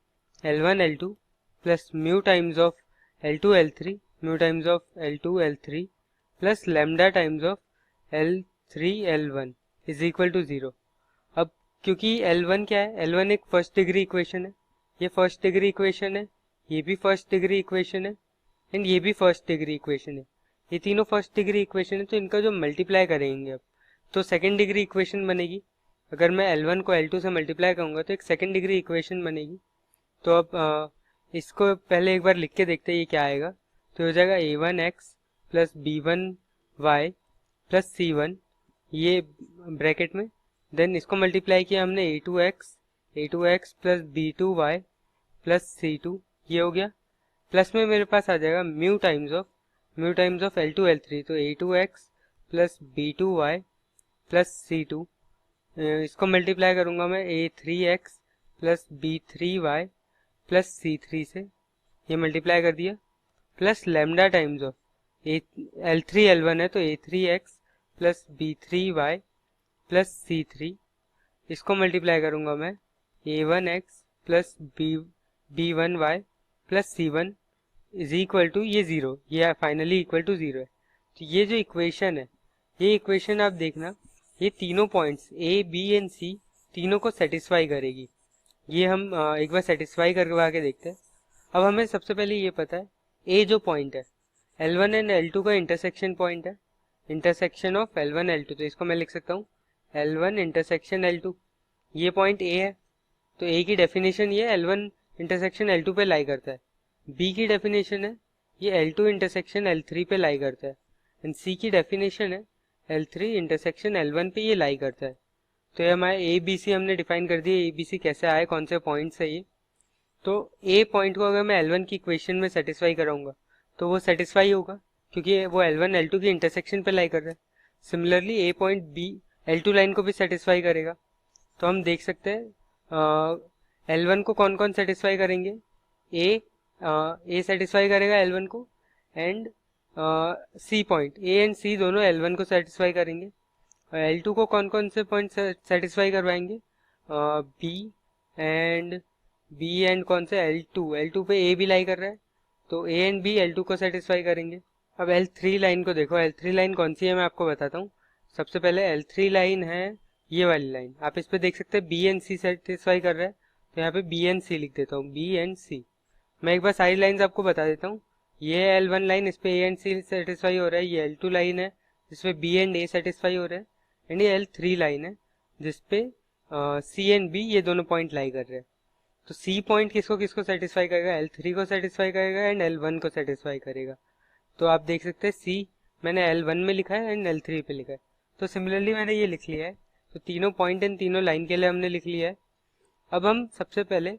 L1 L2 plus mu times of L2 L3 mu times of L2 L3 plus lambda times of L3 L1 is equal to 0। अब क्योंकि L1 क्या है, L1 एक फर्स्ट डिग्री इक्वेशन है, ये फर्स्ट डिग्री इक्वेशन है, ये भी फर्स्ट डिग्री इक्वेशन है, एंड ये भी फर्स्ट डिग्री इक्वेशन है। ये तीनों फर्स्ट डिग्री इक्वेशन है, तो इनका जो मल्टीप्लाई करेंगे अब तो सेकेंड डिग्री इक्वेशन बनेगी। अगर मैं L1 को L2 से मल्टीप्लाई करूँगा तो एक सेकेंड डिग्री इक्वेशन बनेगी। तो अब इसको पहले एक बार लिख के देखते हैं ये क्या आएगा। तो हो जाएगा A1x plus B1y plus C1 ये ब्रैकेट में, देन इसको मल्टीप्लाई किया हमने A2x plus B2y plus C2 ये हो गया, प्लस में मेरे पास आ जाएगा mu times of L2 L3, तो A2x plus B2y plus C2 इसको मल्टीप्लाई करूंगा मैं A3x plus B3y plus C3 से, ये मल्टीप्लाई कर दिया, plus lambda times of L3 L1 है तो A3x plus B3y plus C3 इसको मल्टीप्लाई करूंगा मैं A1x plus B1y plus C1 is equal to ये 0, ये फाइनली इक्वल टू 0 है। तो ये जो इक्वेशन है, ये इक्वेशन आप देखना, ये तीनों points A, B and C तीनों को सेटिस्फाई करेगी। ये हम एक बार सेटिस्फाई करवा के देखते हैं। अब हमें सबसे पहले ये पता है A जो पॉइंट है L1 एंड L2 का इंटरसेक्शन पॉइंट है, इंटरसेक्शन ऑफ L1 L2, तो इसको मैं लिख सकता हूँ L1 इंटरसेक्शन L2, ये पॉइंट A है। तो A की डेफिनेशन ये L1 इंटरसेक्शन L2 पे लाई करता है। B की डेफिनेशन है ये L2 इंटरसेक्शन L3 पे लाई करता है, एंड C की डेफिनेशन है L3 इंटरसेक्शन L1 पे ये लाई करता है। तो ये हमारे ABC हमने डिफाइन कर दिया, ABC कैसे आए, कौन से पॉइंट्स है ये। तो A पॉइंट को अगर मैं L1 की इक्वेशन में सेटिस्फाई कराऊंगा तो वो सेटिस्फाई होगा क्योंकि वो L1 L2 की इंटरसेक्शन पे लाई कर रहा है। Similarly A point B L2 line को भी सेटिस्फाई करेगा। तो हम देख सकते हैं L1 को कौन कौन सेटिस्फाई करेंगे, A सेटिस्फाई करेगा L1 को, and C point A and C दोनों L1 को सेटिस्फाई करेंगे। L2 को कौन कौन से पॉइंट सेटिस्फाई करवाएंगे, B एंड कौन से L2 पे A भी लाई कर रहा है तो A एंड B L2 को सेटिस्फाई करेंगे। अब L3 लाइन को देखो, L3 लाइन कौन सी है मैं आपको बताता हूँ। सबसे पहले L3 लाइन है ये वाली लाइन, आप इस पे देख सकते हैं B एंड C सेटिस्फाई कर रहा है, तो यहाँ पे B एंड C लिख देता हूँ, B एंड C। मैं एक बार सारी लाइंस आपको बता देता हूँ। ये L1 लाइन, इस पे A एंड C सेटिस्फाई हो रहा है, ये L2 लाइन है जिसपे B एंड A सेटिस्फाई हो रहा है, एंड ये L3 लाइन है जिसपे C एंड B ये दोनों पॉइंट लाई कर रहे हैं। तो C पॉइंट किसको किसको सेटिस्फाई करेगा, L3 को सेटिस्फाई करेगा एंड L1 को सेटिस्फाई करेगा। तो आप देख सकते हैं C मैंने L1 में लिखा है एंड L3 पे लिखा है। तो सिमिलरली मैंने ये लिख लिया है, तो तीनों पॉइंट एंड तीनों लाइन के लिए हमने लिख लिया है। अब हम सबसे पहले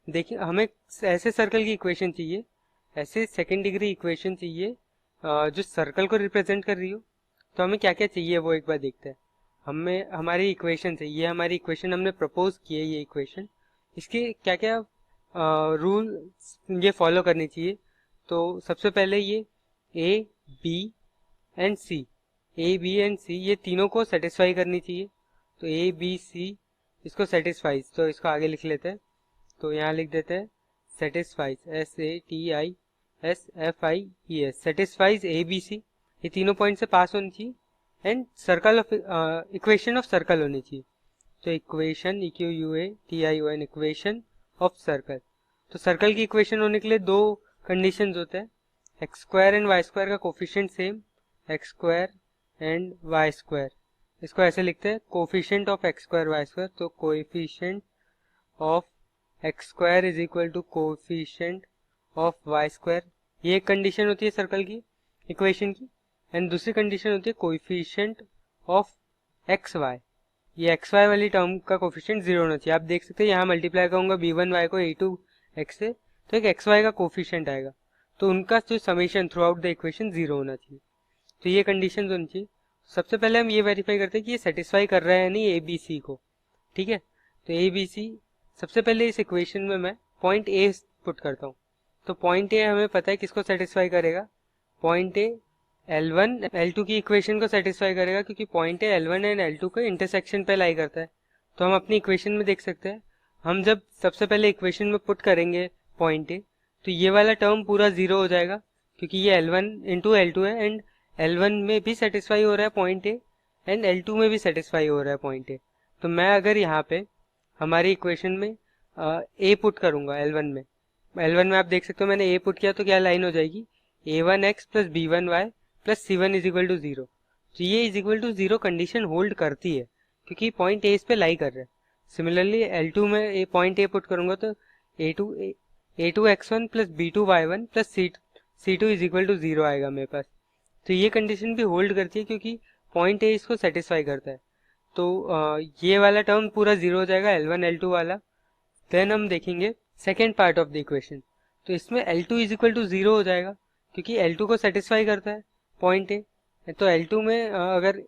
देखिए, हमें ऐसे सर्कल की इक्वेशन चाहिए, ऐसे सेकेंड डिग्री इक्वेशन चाहिए जो सर्कल को रिप्रेजेंट कर रही हो। तो हमें क्या क्या चाहिए वो एक बार देखते हैं। हमें हमारी इक्वेशन है, ये हमारी इक्वेशन हमने प्रपोज की है, ये इक्वेशन, इसके क्या क्या रूल ये फॉलो करने चाहिए। तो सबसे पहले ये A, B and C, A, B and C ये तीनों को सेटिस्फाई करनी चाहिए। तो A, B, C इसको सेटिस्फाइज, तो इसको आगे लिख लेते हैं। तो यहाँ लिख देते हैं satisfies, SATISFIES, satisfies A, B, C, ये तीनों पॉइंट से पास होनी चाहिए and circle of equation of circle होनी चाहिए। तो equation EQUATION, equation of circle. तो सर्कल की इक्वेशन होने के लिए दो कंडीशंस होते हैं, X square and Y square का coefficient same, X square and Y square. इसको ऐसे लिखते हैं coefficient of x square Y square, तो coefficient of x square is equal to coefficient of Y square. ये एक कंडीशन होती है सर्कल की इक्वेशन की। एंड दूसरी कंडीशन होती है कोएफिशिएंट ऑफ एक्स वाई, ये एक्स वाई वाली टर्म का कोफिशिएंट 0 होना चाहिए। आप देख सकते हैं यहाँ मल्टीप्लाई करूंगा b1y को a2x से, तो एक एक्स वाई का कोफिशिएंट आएगा, तो उनका जो summation through out the equation 0 होना चाहिए। तो ये कंडीशन होनी चाहिए। सबसे पहले हम ये वेरीफाई करते हैं कि ये सेटिस्फाई कर रहा है या नहीं ए बी सी को, ठीक है। तो ए बी सी, सबसे पहले इस इक्वेशन में मैं पॉइंट ए पुट करता हूँ। तो पॉइंट ए हमें पता है किसको सेटिस्फाई करेगा, पॉइंट ए L1 L2 की इक्वेशन को सेटिस्फाई करेगा, क्योंकि पॉइंट है L1 एंड L2 के इंटरसेक्शन पे लाई करता है। तो हम अपनी इक्वेशन में देख सकते हैं, हम जब सबसे पहले इक्वेशन में पुट करेंगे पॉइंट ए, तो ये वाला टर्म पूरा 0 हो जाएगा, क्योंकि ये L1 इंटू L2 है, एंड L1 में भी सेटिस्फाई हो रहा है पॉइंट ए, एंड L2 में भी सेटिस्फाई हो रहा है पॉइंट ए। तो मैं अगर यहाँ पे हमारी इक्वेशन में ए पुट करूंगा L1 में आप देख सकते हो मैंने ए पुट किया, तो क्या लाइन हो जाएगी, a1x plus b1y plus c1 is equal to 0। तो ये is equal to 0 condition hold करती है, क्योंकि पॉइंट ए इस पे लाई कर रहा है। सिमिलरली L2 में पॉइंट ए पुट करूंगा तो a2x1 plus b2y1 plus c2 is equal to 0 आएगा मेरे पास। तो ये कंडीशन भी होल्ड करती है, क्योंकि पॉइंट ए इसको सेटिस्फाई करता है। तो ये वाला टर्म पूरा 0 हो जाएगा, L1 L2 वाला। देन हम देखेंगे second part of the equation. तो इसमें L2 इज इक्वल टू 0 हो जाएगा, क्योंकि L2 को सेटिस्फाई करता है पॉइंट ए। तो L2 में अगर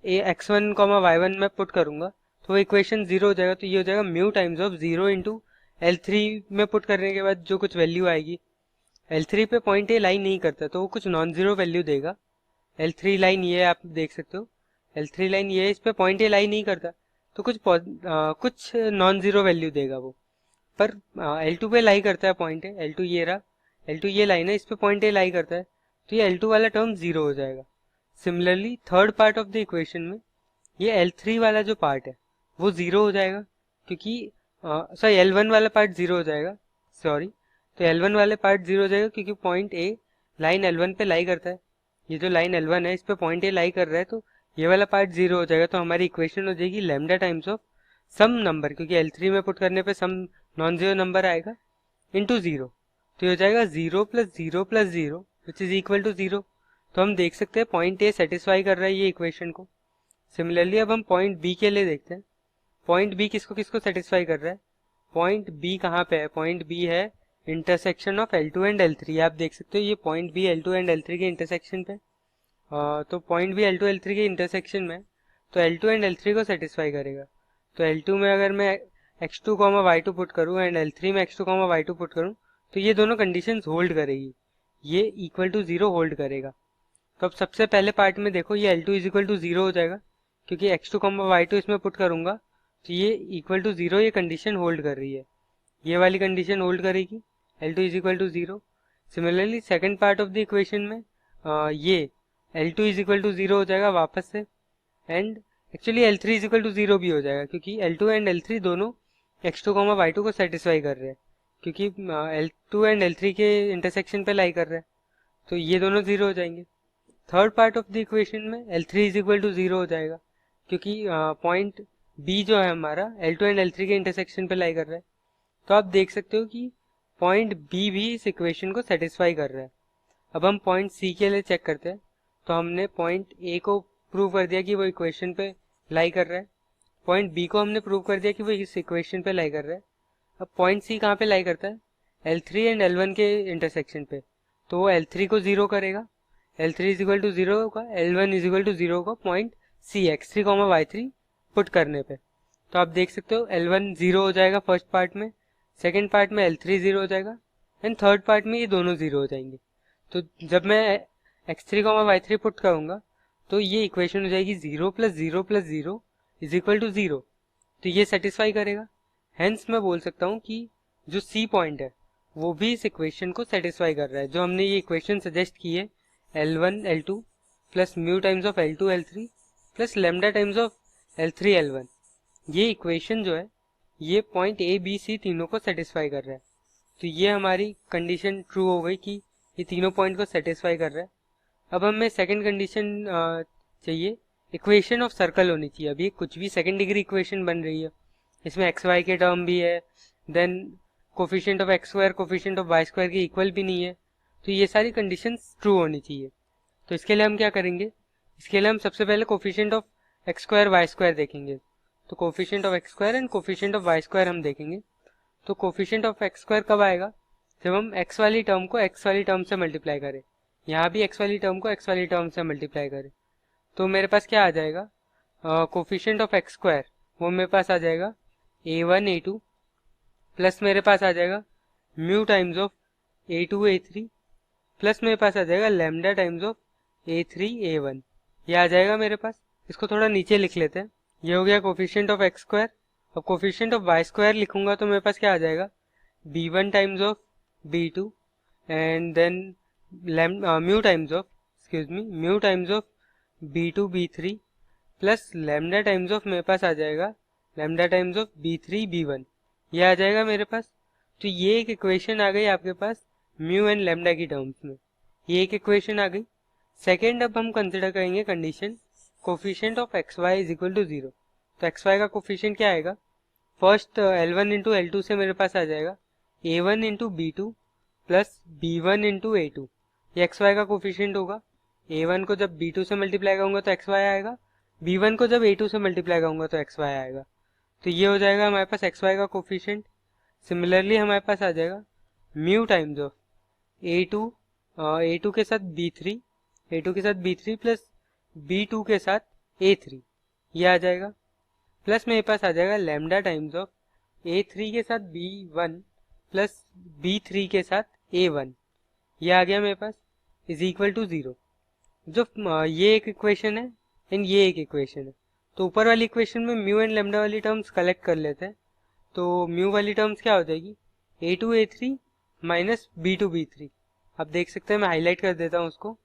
x1, y1 में पुट करूंगा तो वो इक्वेशन 0 हो जाएगा। तो ये हो जाएगा mu times of 0 into L3 में पुट करने के बाद जो कुछ वैल्यू आएगी, L3 पे पॉइंट ए लाइन नहीं करता तो वो कुछ नॉन जीरो वैल्यू देगा। L3 लाइन ये आप देख सकते हो, L3 लाइन ये, इस पे पॉइंट ए लाइन नहीं करता तो कुछ नॉन जीरो वैल्यू देगा वो। पर L2 पे लाई करता है पॉइंट ए, L2 ये रहा, L2 ये लाइन है, इस पे पॉइंट ए लाई करता है, तो ये L2 वाला टर्म 0 हो जाएगा। Similarly third part of the equation में ये L3 वाला जो पार्ट है वो 0 हो जाएगा, क्योंकि सॉरी L1 वाला पार्ट 0 हो जाएगा, सॉरी। तो L1 वाले पार्ट 0 हो जाएगा, क्योंकि पॉइंट ए लाइन L1 पे लाई करता है। ये जो लाइन L1 है इस पे पॉइंट ए लाई कर रहा है, तो ये वाला पार्ट 0 हो जाएगा। तो हमारी इक्वेशन हो जाएगी lambda times of some number, क्योंकि L3 में पुट करने पे सम नॉन जीरो नंबर आएगा, इंटू 0। तो ये हो जाएगा 0 plus 0 plus 0 which is equal to 0। तो हम देख सकते हैं पॉइंट ए सेटिस्फाई कर रहा है ये इक्वेशन को। सिमिलरली अब हम पॉइंट बी के लिए देखते हैं, पॉइंट बी किसको किसको सेटिस्फाई कर रहा है। पॉइंट बी कहाँ पे है, पॉइंट बी है intersection of L2 and L3। आप देख सकते हो ये point B L2 and L3 के इंटरसेक्शन पे, तो पॉइंट बी L2 L3 के इंटरसेक्शन में, तो L2 एंड L3 को सेटिस्फाई करेगा। तो L2 में अगर मैं x2, y2 पुट करूँ एंड L3 में x2, y2 पुट करूँ, तो ये दोनों कंडीशंस होल्ड करेगी, ये इक्वल टू 0 होल्ड करेगा। तो अब सबसे पहले पार्ट में देखो ये L2 इज इक्वल टू 0 हो जाएगा, क्योंकि x2, y2 इसमें पुट करूंगा तो ये इक्वल टू 0, ये कंडीशन होल्ड कर रही है, ये वाली कंडीशन होल्ड करेगी, L2 is equal to 0। Similarly second part of the equation में ये L2 इज इक्वल टू 0 हो जाएगा वापस से, and actually L3 is equal to 0 भी हो जाएगा, क्योंकि L2 एंड L3 दोनों x2, y2 को सेटिस्फाई कर रहे हैं, क्योंकि L2 एंड L3 के इंटरसेक्शन पे लाई कर रहे हैं, तो ये दोनों 0 हो जाएंगे। Third part of the equation में L3 इज इक्वल टू 0 हो जाएगा, क्योंकि पॉइंट B जो है हमारा L2 एंड L3 के इंटरसेक्शन पे लाई कर रहा है। तो आप देख सकते हो कि पॉइंट B भी इस इक्वेशन को सेटिस्फाई कर रहा है। अब हम पॉइंट C के लिए चेक करते हैं। तो हमने पॉइंट A को प्रूव कर दिया कि वो इक्वेशन पे लाई कर रहा है, पॉइंट B को हमने प्रूव कर दिया कि वो इस इक्वेशन पे लाई कर रहा है। अब पॉइंट C कहाँ पे लाई करता है, L3 एंड L1 के इंटरसेक्शन पे, तो वो L3 को 0 करेगा, L3 इज इक्वल टू 0 होगा, L1 इज इक्वल टू 0 होगा point C x3, y3 put करने पे। तो आप देख सकते हो L1 0 हो जाएगा फर्स्ट पार्ट में, सेकेंड पार्ट में L3 0 हो जाएगा, एंड थर्ड पार्ट में ये दोनों 0 हो जाएंगे। तो जब मैं x3, y3 पुट करूंगा तो ये इक्वेशन हो जाएगी 0 plus 0 plus 0 is equal to 0। तो ये सेटिस्फाई करेगा। हेंस मैं बोल सकता हूँ कि जो C पॉइंट है वो भी इस इक्वेशन को सेटिस्फाई कर रहा है। जो हमने ये इक्वेशन सजेस्ट की है L1 L2 plus mu times of L2 L3 plus lambda times of L3 L1, ये इक्वेशन जो है ये पॉइंट A B C तीनों को सेटिस्फाई कर रहा है। तो ये हमारी कंडीशन ट्रू हो गई कि ये तीनों पॉइंट को सेटिस्फाई कर रहा है। अब हमें सेकंड कंडीशन चाहिए, इक्वेशन ऑफ सर्कल होनी चाहिए। अभी कुछ भी सेकंड डिग्री इक्वेशन बन रही है, इसमें एक्स वाई के टर्म भी है, then coefficient of x square coefficient of Y square के इक्वल भी नहीं है, तो ये सारी कंडीशंस ट्रू होनी चाहिए। तो इसके लिए हम क्या करेंगे, इसके लिए हम सबसे पहले coefficient of x square Y square देखेंगे। तो coefficient of x square and coefficient of Y square हम देखेंगे। तो कोफिशिएंट ऑफ एक्स स्क्वायर कब आएगा, जब हम एक्स वाली टर्म को एक्स वाली टर्म से मल्टीप्लाई करें, यहाँ भी एक्स वाली टर्म को एक्स वाली टर्म से मल्टीप्लाई करें। तो मेरे पास क्या आ जाएगा, कोफिशिएंट ऑफ एक्स स्क्वायर वो मेरे पास आ जाएगा a1 a2 प्लस मेरे पास आ जाएगा mu times of a2 a3 plus मेरे पास आ जाएगा lambda times of a3 a1। ये आ जाएगा मेरे पास। इसको थोड़ा नीचे लिख लेते हैं। ये हो गया कोफिशिएंट ऑफ एक्स स्क्वायर। अब कोफिशिएंट ऑफ वाई स्क्वायर लिखूंगा तो मेरे पास क्या आ जाएगा, b1 times of b2 and then mu times of mu times of b2 b3 plus lambda times of मेरे पास आ जाएगा lambda times of b3 b1। ये आ जाएगा मेरे पास। तो ये एक इक्वेशन आ गई आपके पास म्यू एंड लैम्डा की टर्म्स में, ये एक इक्वेशन आ गई। सेकेंड अब हम कंसिडर करेंगे condition coefficient of x Y is equal to 0। तो एक्स वाई का कोफिशिएंट क्या आएगा, फर्स्ट L1 इंटू L2 से मेरे पास आ जाएगा A1 into B2 plus B1 into A2। ये एक्स वाई का कोफिशिएंट होगा। A1 को जब B2 से मल्टीप्लाई करूंगा तो एक्स वाई आएगा, B1 को जब A2 से मल्टीप्लाई करूंगा तो एक्स वाई आएगा। तो ये हो जाएगा हमारे पास एक्स वाई का कोफिशिएंट। सिमिलरली हमारे पास आ जाएगा म्यू टाइम्स ऑफ A2 के साथ B3 प्लस B2 के साथ A3, ये आ जाएगा। प्लस मेरे पास आ जाएगा लैम्डा टाइम्स ऑफ A3 के साथ B1 प्लस B3 के साथ A1, ये आ गया मेरे पास, इज इक्वल टू 0। जो ये एक इक्वेशन है एंड ये एक इक्वेशन है। तो ऊपर वाली इक्वेशन में म्यू एंड लैम्डा वाली टर्म्स कलेक्ट कर लेते हैं। तो म्यू वाली टर्म्स क्या हो जाएगी, A2 A3 minus B2 B3। आप देख सकते हैं, मैं हाईलाइट कर देता हूँ उसको।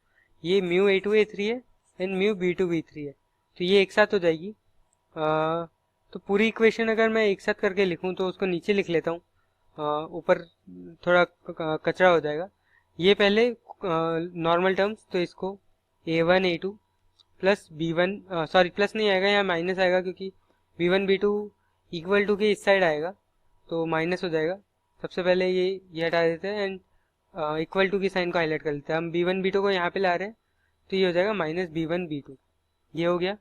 ये म्यू A2 A3 है एंड म्यू B2 B3 है, तो ये एक साथ हो जाएगी। तो पूरी इक्वेशन अगर मैं एक साथ करके लिखूं तो उसको नीचे लिख लेता हूँ, ऊपर थोड़ा कचरा हो जाएगा। ये पहले नॉर्मल टर्म्स, तो इसको A1 A2 plus B1 plus नहीं आएगा, यहाँ माइनस आएगा क्योंकि B1 B2 इक्वल टू के इस साइड आएगा तो माइनस हो जाएगा। सबसे पहले ये हटा देते हैं एंड इक्वल टू की साइन को हाईलाइट कर लेते हैं। हम B1 B2 को यहाँ पे ला रहे हैं तो ये हो जाएगा माइनस B1 B2, ये हो गया।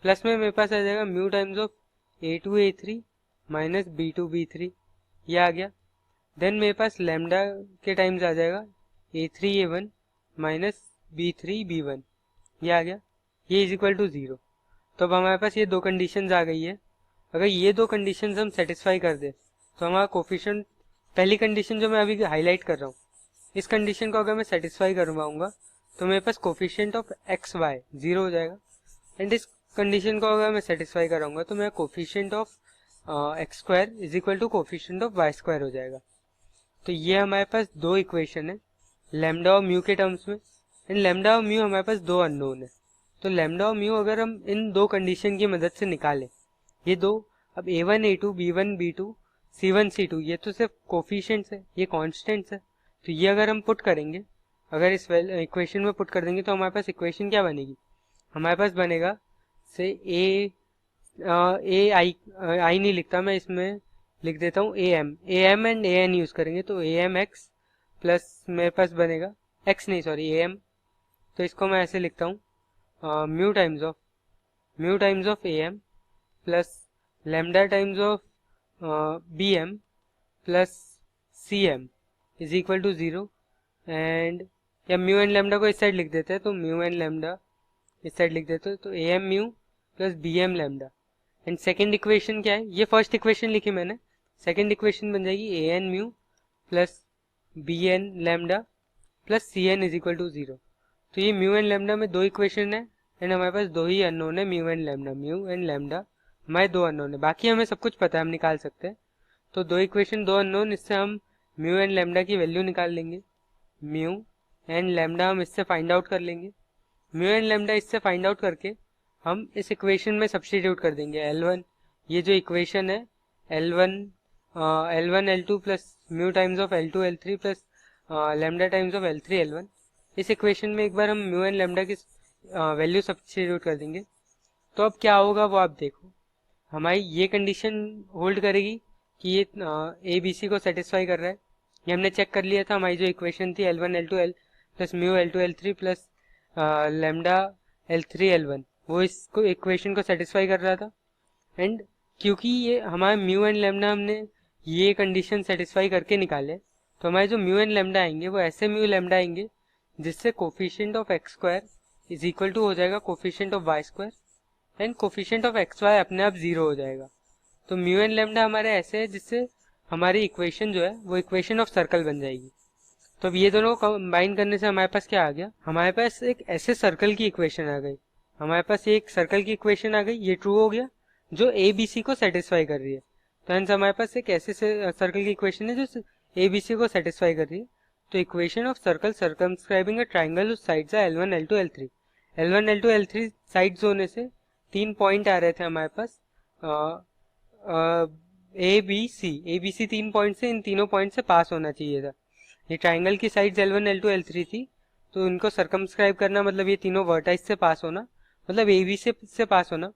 प्लस में मेरे पास आ जाएगा mu times of A2 A3 minus B2 B3, ये आ गया। देन मेरे पास लैम्डा के टाइम्स आ जाएगा A3 A1 minus B3 B1, ये आ गया। ये इज इक्वल टू 0। तो अब हमारे पास ये दो कंडीशंस आ गई है। अगर ये दो कंडीशंस हम सेटिस्फाई कर दे तो हमारा कोफिशिएंट, पहली कंडीशन जो मैं अभी हाईलाइट कर रहा हूँ, इस कंडीशन को अगर मैं सेटिस्फाई कर पाऊंगा तो मेरे पास कोफिशिएंट ऑफ एक्स वाई 0 हो जाएगा। एंड इस कंडीशन को अगर मैं सेटिस्फाई कराऊंगा तो मेरा coefficient of x square is equal to coefficient of Y square हो जाएगा। तो ये हमारे पास दो इक्वेशन है लैम्डा और म्यू के टर्म्स में, एंड लैम्डा और म्यू हमारे पास दो अननोन है। तो लैम्डा और म्यू अगर हम इन दो कंडीशन की मदद से निकालें, ये दो, अब A1 A2 B1 B2 C1 C2 ये तो सिर्फ कोफिशिएंट्स है, ये कांस्टेंट्स है। तो ये अगर हम पुट करेंगे, अगर इस इक्वेशन में पुट कर देंगे तो हमारे पास इक्वेशन क्या बनेगी, हमारे पास बनेगा से आई नहीं लिखता मैं, इसमें लिख देता हूँ AM एंड AN यूज करेंगे तो AMX प्लस मेरे पास बनेगा AM। तो इसको मैं ऐसे लिखता हूँ mu times of AM plus lambda times of BM plus CM is equal to 0। And या म्यू एंड लैम्डा को इस साइड लिख देते हैं, तो म्यू एंड लैम्डा इस साइड लिख देते हैं, तो AM mu plus BM lambda. And second equation क्या है, ये फर्स्ट इक्वेशन लिखी मैंने, सेकेंड इक्वेशन बन जाएगी AN mu plus BN lambda plus CN is equal to 0। तो ये म्यू एंड लैम्डा में दो इक्वेशन है एंड हमारे पास दो ही अननोन है, म्यू एंड लैम्डा हमारे दो अननोन है, बाकी हमें सब कुछ पता है, हम निकाल सकते हैं। तो दो इक्वेशन दो अननोन, इससे हम म्यू एंड लैम्डा की वैल्यू निकाल लेंगे, म्यू एंड लैम्डा हम इससे फाइंड आउट कर लेंगे। म्यू एंड लैम्डा इससे फाइंड आउट करके हम इस इक्वेशन में सब्स्टिट्यूट कर देंगे L1, ये जो इक्वेशन है L1 L2 plus mu times of L2 L3 plus lambda times of L3 L1, इस इक्वेशन में एक बार हम म्यू एंड लैम्डा की वैल्यू सब्स्टिट्यूट कर देंगे। तो अब क्या होगा वो आप देखो, हमारी ये कंडीशन होल्ड करेगी कि ये ABC को सेटिस्फाई कर रहा है। ये हमने चेक कर लिया था, हमारी जो इक्वेशन थी L1 L2 L plus mu L2 L3 plus lambda L3 L1 वो इसको इक्वेशन को सेटिस्फाई कर रहा था। एंड क्योंकि ये हमारा म्यू एंड लेमडा हमने ये कंडीशन सेटिस्फाई करके निकाले, तो हमारे जो म्यू एंड लेमडा आएंगे वो ऐसे म्यू लेमडा आएंगे जिससे coefficient of x square is equal to हो जाएगा coefficient of Y square and coefficient of x y अपने आप 0 हो जाएगा। तो म्यू एंड लेमडा हमारे ऐसे है जिससे हमारी इक्वेशन जो है वो इक्वेशन ऑफ सर्कल बन जाएगी। तो अब ये दोनों को कंबाइन करने से हमारे पास क्या आ गया, हमारे पास एक ऐसे सर्कल की इक्वेशन आ गई। हमारे पास एक सर्कल की इक्वेशन आ गई, ये ट्रू हो गया, जो ए बी सी को सेटिस्फाई कर रही है। तो हेंस हमारे पास एक ऐसे सर्कल की इक्वेशन है जो ए बी सी को सेटिस्फाई कर रही है। तो equation of circle circumscribing a triangle उस sides are L1 L2 L3। L1 L2 L3 sides होने से 3 पॉइंट आ रहे थे हमारे पास ए बी सी 3 पॉइंट से, इन तीनों पॉइंट से पास होना चाहिए था। ये ट्राइंगल की साइड्स L1 L2 L3 थी, तो इनको सर्कमस्क्राइब करना मतलब ये तीनों वर्टाइस से पास होना, मतलब ए बी से पास होना।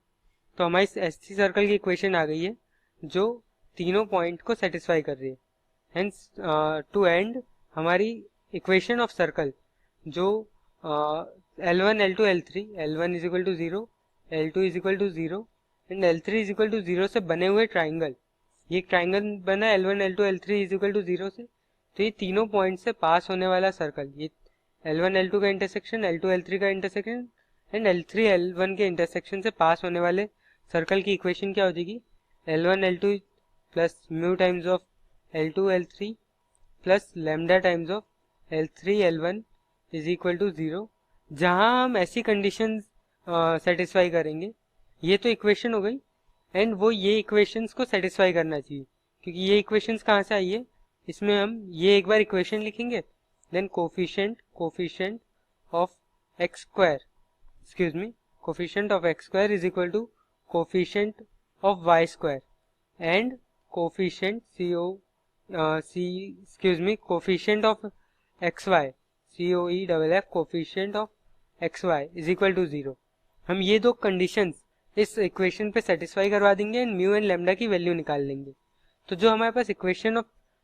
तो हमारी ऐसी सर्कल की इक्वेशन आ गई है जो तीनों पॉइंट को सेटिस्फाई कर रही है। हेंस टू एंड हमारी इक्वेशन ऑफ सर्कल जो L1 L2 L3, L1 is equal to 0, L2 is equal to 0 and L3 is equal to 0 से बने हुए ट्राइंगल, ये ट्राइंगल बना L1 L2 L3 is equal to 0 से। तो ये तीनों पॉइंट से पास होने वाला सर्कल, ये L1 L2 का इंटरसेक्शन, L2 L3 का इंटरसेक्शन एंड L3 L1 के इंटरसेक्शन से पास होने वाले सर्कल की इक्वेशन क्या हो जाएगी, L1 L2 plus mu times of L2 L3 plus lambda times of L3 L1 is equal to 0। जहां हम ऐसी कंडीशन सेटिस्फाई करेंगे, ये तो इक्वेशन हो गई एंड वो ये इक्वेशंस को सेटिस्फाई करना चाहिए, क्योंकि ये इक्वेशंस कहाँ से आई है, इसमें हम ये एक बार इक्वेशन लिखेंगे, then coefficient of x square, excuse me, coefficient of x square is equal to coefficient of Y square and coefficient coefficient of x y, COEFF coefficient of x Y is equal to 0। हम ये दो conditions इस equation पे satisfy करवा देंगे and mu and lambda की value निकाल लेंगे। तो जो हमारे पास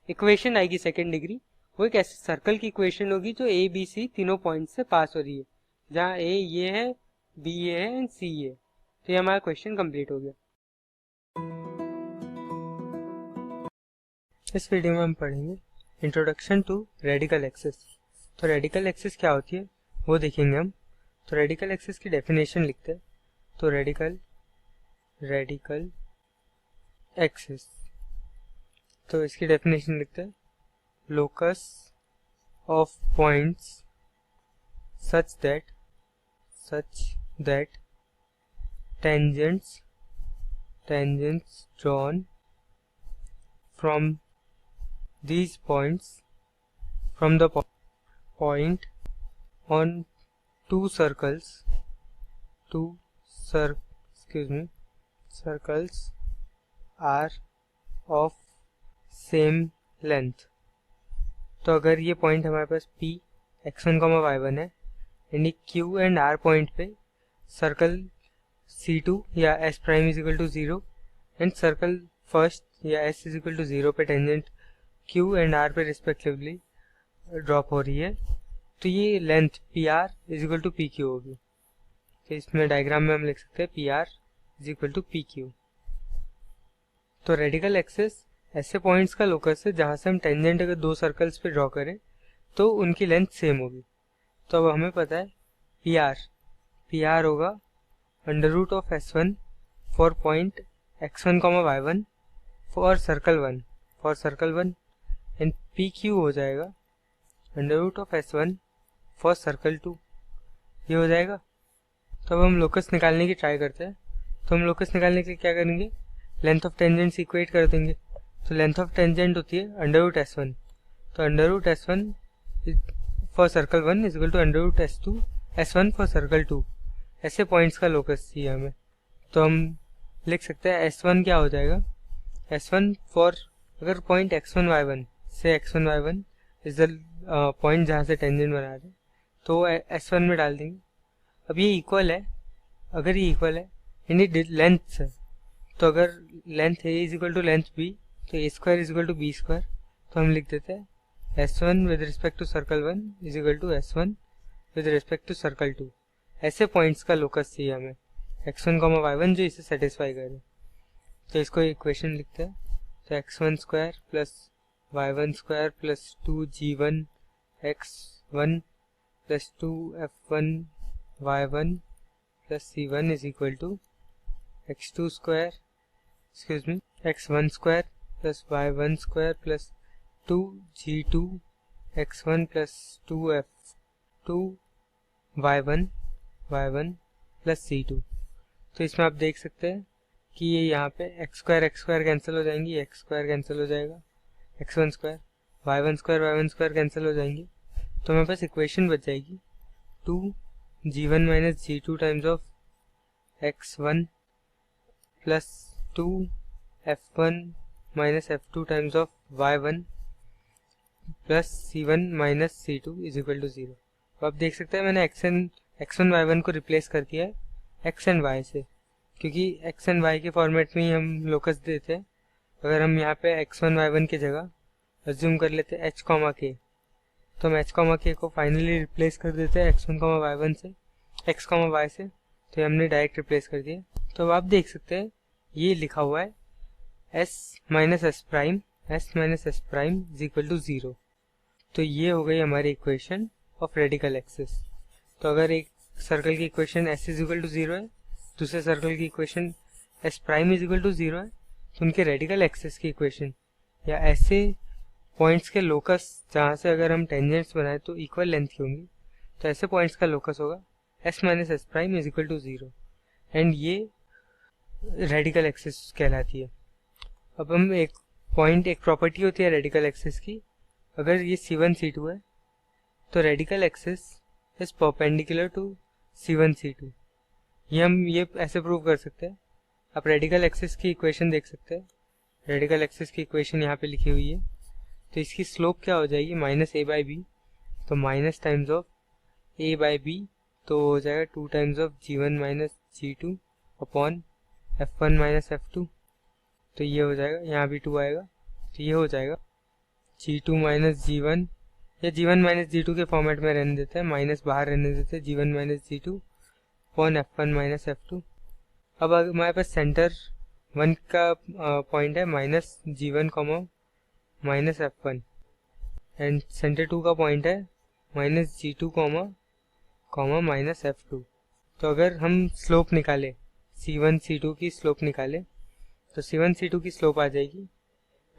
इक्वेशन आएगी सेकेंड डिग्री, वो एक ऐसे सर्कल की इक्वेशन होगी जो ए बी सी तीनों पॉइंट से पास हो रही है, जहाँ ए ये है, बी ये है एंड सी ये। तो ये हमारा क्वेश्चन कंप्लीट हो गया। इस वीडियो में हम पढ़ेंगे इंट्रोडक्शन टू रेडिकल एक्सिस। तो रेडिकल एक्सिस क्या होती है वो देखेंगे हम। तो रेडिकल एक्सिस की डेफिनेशन लिखते हैं। तो रेडिकल एक्सिस, तो इसकी डेफिनेशन लिखते हैं, locus of points such that tangents drawn from these points from the point on two circles are of same length। तो अगर ये पॉइंट हमारे पास P x1, y1 है एंड ये Q एंड R पॉइंट पे सर्कल C2 या S prime is equal to 0 and circle first या S is equal to 0 पे टेंजेंट Q एंड R पे रिस्पेक्टिवली ड्रॉप हो रही है, तो ये length PR is equal to PQ होगी। तो इसमें डायग्राम में हम लिख सकते हैं PR is equal to PQ। तो रेडिकल एक्सिस ऐसे पॉइंट्स का लोकस है जहाँ से हम टेंजेंट अगर दो सर्कल्स पे ड्रॉ करें तो उनकी लेंथ सेम होगी। तो अब हमें पता है PR होगा under root of S1 for point x1, y1 for circle 1 and PQ हो जाएगा under root of S1 for circle 2। ये हो जाएगा। तो अब हम लोकस निकालने की ट्राई करते हैं। तो हम लोकस निकालने के लिए क्या करेंगे, लेंथ ऑफ टेंजेंट्स इक्वेट कर देंगे। तो लेंथ ऑफ टेंजेंट होती है अंडर रूट S1, तो under root S1 for circle 1 is equal to under root S1 for circle 2। ऐसे पॉइंट्स का लोकस चाहिए हमें। तो हम लिख सकते हैं S1 क्या हो जाएगा, S1 फॉर अगर पॉइंट x1 y1 से x1 y1 is the point जहाँ से टेंजेंट बना रहे हैं, तो S1 में डाल देंगे। अब ये इक्वल है, अगर ये इक्वल है यानी लेंथ है, तो अगर length a is equal to length b, तो a square is equal to b square. तो हम लिख देते हैं S1 with respect to circle 1 is equal to S1 with respect to circle 2। ऐसे पॉइंट्स का लोकस चाहिए हमें x1, y1 जो इसे सेटिस्फाई करे। तो इसको इक्वेशन लिखते हैं। तो x1 square plus y1 square plus 2g1 x1 plus 2f1 y1 plus c1 is equal to x2 square x1 square plus y1 square plus 2g2 x1 plus 2f2 y1 plus c2। तो इसमें आप देख सकते हैं कि ये यहाँ पे x स्क्वायर कैंसिल हो जाएंगी, x स्क्वायर कैंसिल हो जाएगा, x1 square y1 square cancel हो जाएंगे। तो हमारे पास इक्वेशन बच जाएगी 2g1 minus g2 times of x1 plus 2f1 minus f2 times of y1 plus c1 minus c2 is equal to 0। तो आप देख सकते हैं मैंने x1 y1 को रिप्लेस कर दिया है x एंड y से, क्योंकि x एंड y के फॉर्मेट में ही हम लोकस देते हैं। अगर हम यहाँ पे x1 y1 की जगह अज्यूम कर लेते हैं h, k, तो हम h, k को फाइनली रिप्लेस कर देते हैं x1, y1 से, x, y से। तो हमने डायरेक्ट रिप्लेस कर दिया। तो अब आप देख सकते हैं ये लिखा हुआ है s minus s prime is equal to 0। तो ये हो गई हमारी इक्वेशन ऑफ रेडिकल एक्सिस। तो अगर एक सर्कल की equation s is equal to 0 है, दूसरे सर्कल की equation s prime is equal to 0 है, तो उनके रेडिकल एक्सिस की इक्वेशन या ऐसे पॉइंट्स के लोकस जहाँ से अगर हम टेंजेंट्स बनाए तो इक्वल लेंथ की होंगी, तो ऐसे पॉइंट्स का लोकस होगा s minus s prime is equal to 0 and ये रेडिकल एक्सिस कहलाती है। अब हम एक प्रॉपर्टी होती है रेडिकल एक्सिस की, अगर ये c1 c2 है तो radical axis is perpendicular to c1 c2। ये ऐसे प्रूव कर सकते हैं। आप रेडिकल एक्सिस की इक्वेशन देख सकते हैं, रेडिकल एक्सिस की इक्वेशन यहाँ पे लिखी हुई है। तो इसकी स्लोप क्या हो जाएगी माइनस a बाई बी, तो minus times of a by b, तो हो जाएगा 2 times of g1 minus g2 upon f1 minus f2। तो ये हो जाएगा, यहाँ भी 2 आएगा, तो ये हो जाएगा g2 माइनस g1 या g1 माइनस g2 के फॉर्मेट में रहने देते हैं, माइनस बाहर रहने देते हैं, g1 minus g2 upon f1 minus f2। अब हमारे पास सेंटर 1 का पॉइंट है minus g1 minus f1 and centre 2 का पॉइंट है माइनस g2 माइनस f2। तो अगर हम स्लोप निकाले c1 c2 की स्लोप निकाले तो c1 c2 की स्लोप आ जाएगी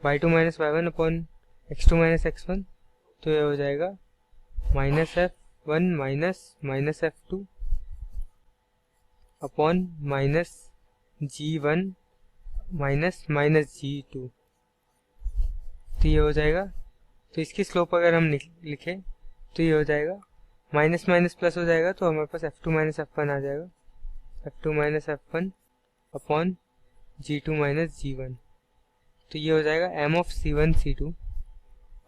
y2 minus y1 upon x2 minus x1। तो ये हो जाएगा minus f1 minus f2 upon minus g1 minus g2। तो ये हो जाएगा। तो इसकी स्लोप अगर हम लिखें तो ये हो जाएगा माइनस माइनस प्लस हो जाएगा, तो हमारे पास f2 माइनस f1 आ जाएगा, f2 minus f1 upon g2 minus g1। तो ये हो जाएगा m ऑफ c1 c2।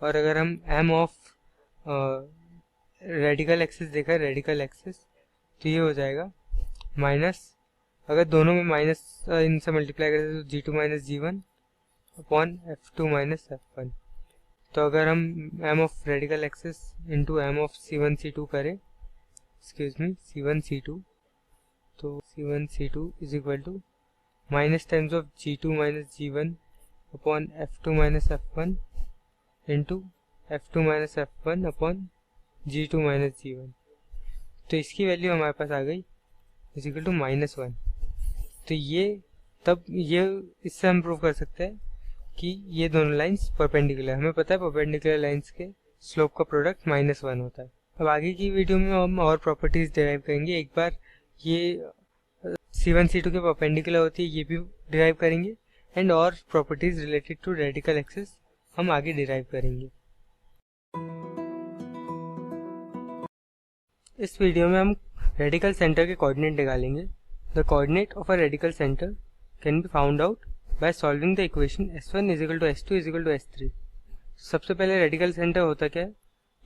और अगर हम m ऑफ रेडिकल एक्सिस देखा, रेडिकल एक्सिस, तो ये हो जाएगा माइनस, अगर दोनों में माइनस इनसे मल्टीप्लाई करें तो g2 minus g1 upon f2 minus f1। तो अगर हम m of radical axis into m of c1 c2 करें, c1 c2, तो c1 c2 is equal to minus times of g2 minus g1 upon f2 minus f1 into f2 minus f1 upon g2 minus g1। तो इसकी value हमारे पास आ गई is equal to -1। तो ये इससे हम प्रूव कर सकते हैं कि ये दोनों लाइंस परपेंडिकुलर, हमें पता है परपेंडिकुलर लाइंस के स्लोप का प्रोडक्ट -1 होता है। अब आगे की वीडियो में हम और प्रॉपर्टीज डिराइव करेंगे। एक बार ये c1 c2 के परपेंडिकुलर होती है ये भी डिराइव करेंगे एंड और properties related to radical axis हम आगे डिराइव करेंगे। इस वीडियो में हम रेडिकल सेंटर के कोऑर्डिनेट निकालेंगे। The coordinate of a radical centre can be found out by solving the equation s1 is equal to s2 is equal to s3। सबसे पहले रेडिकल सेंटर होता क्या है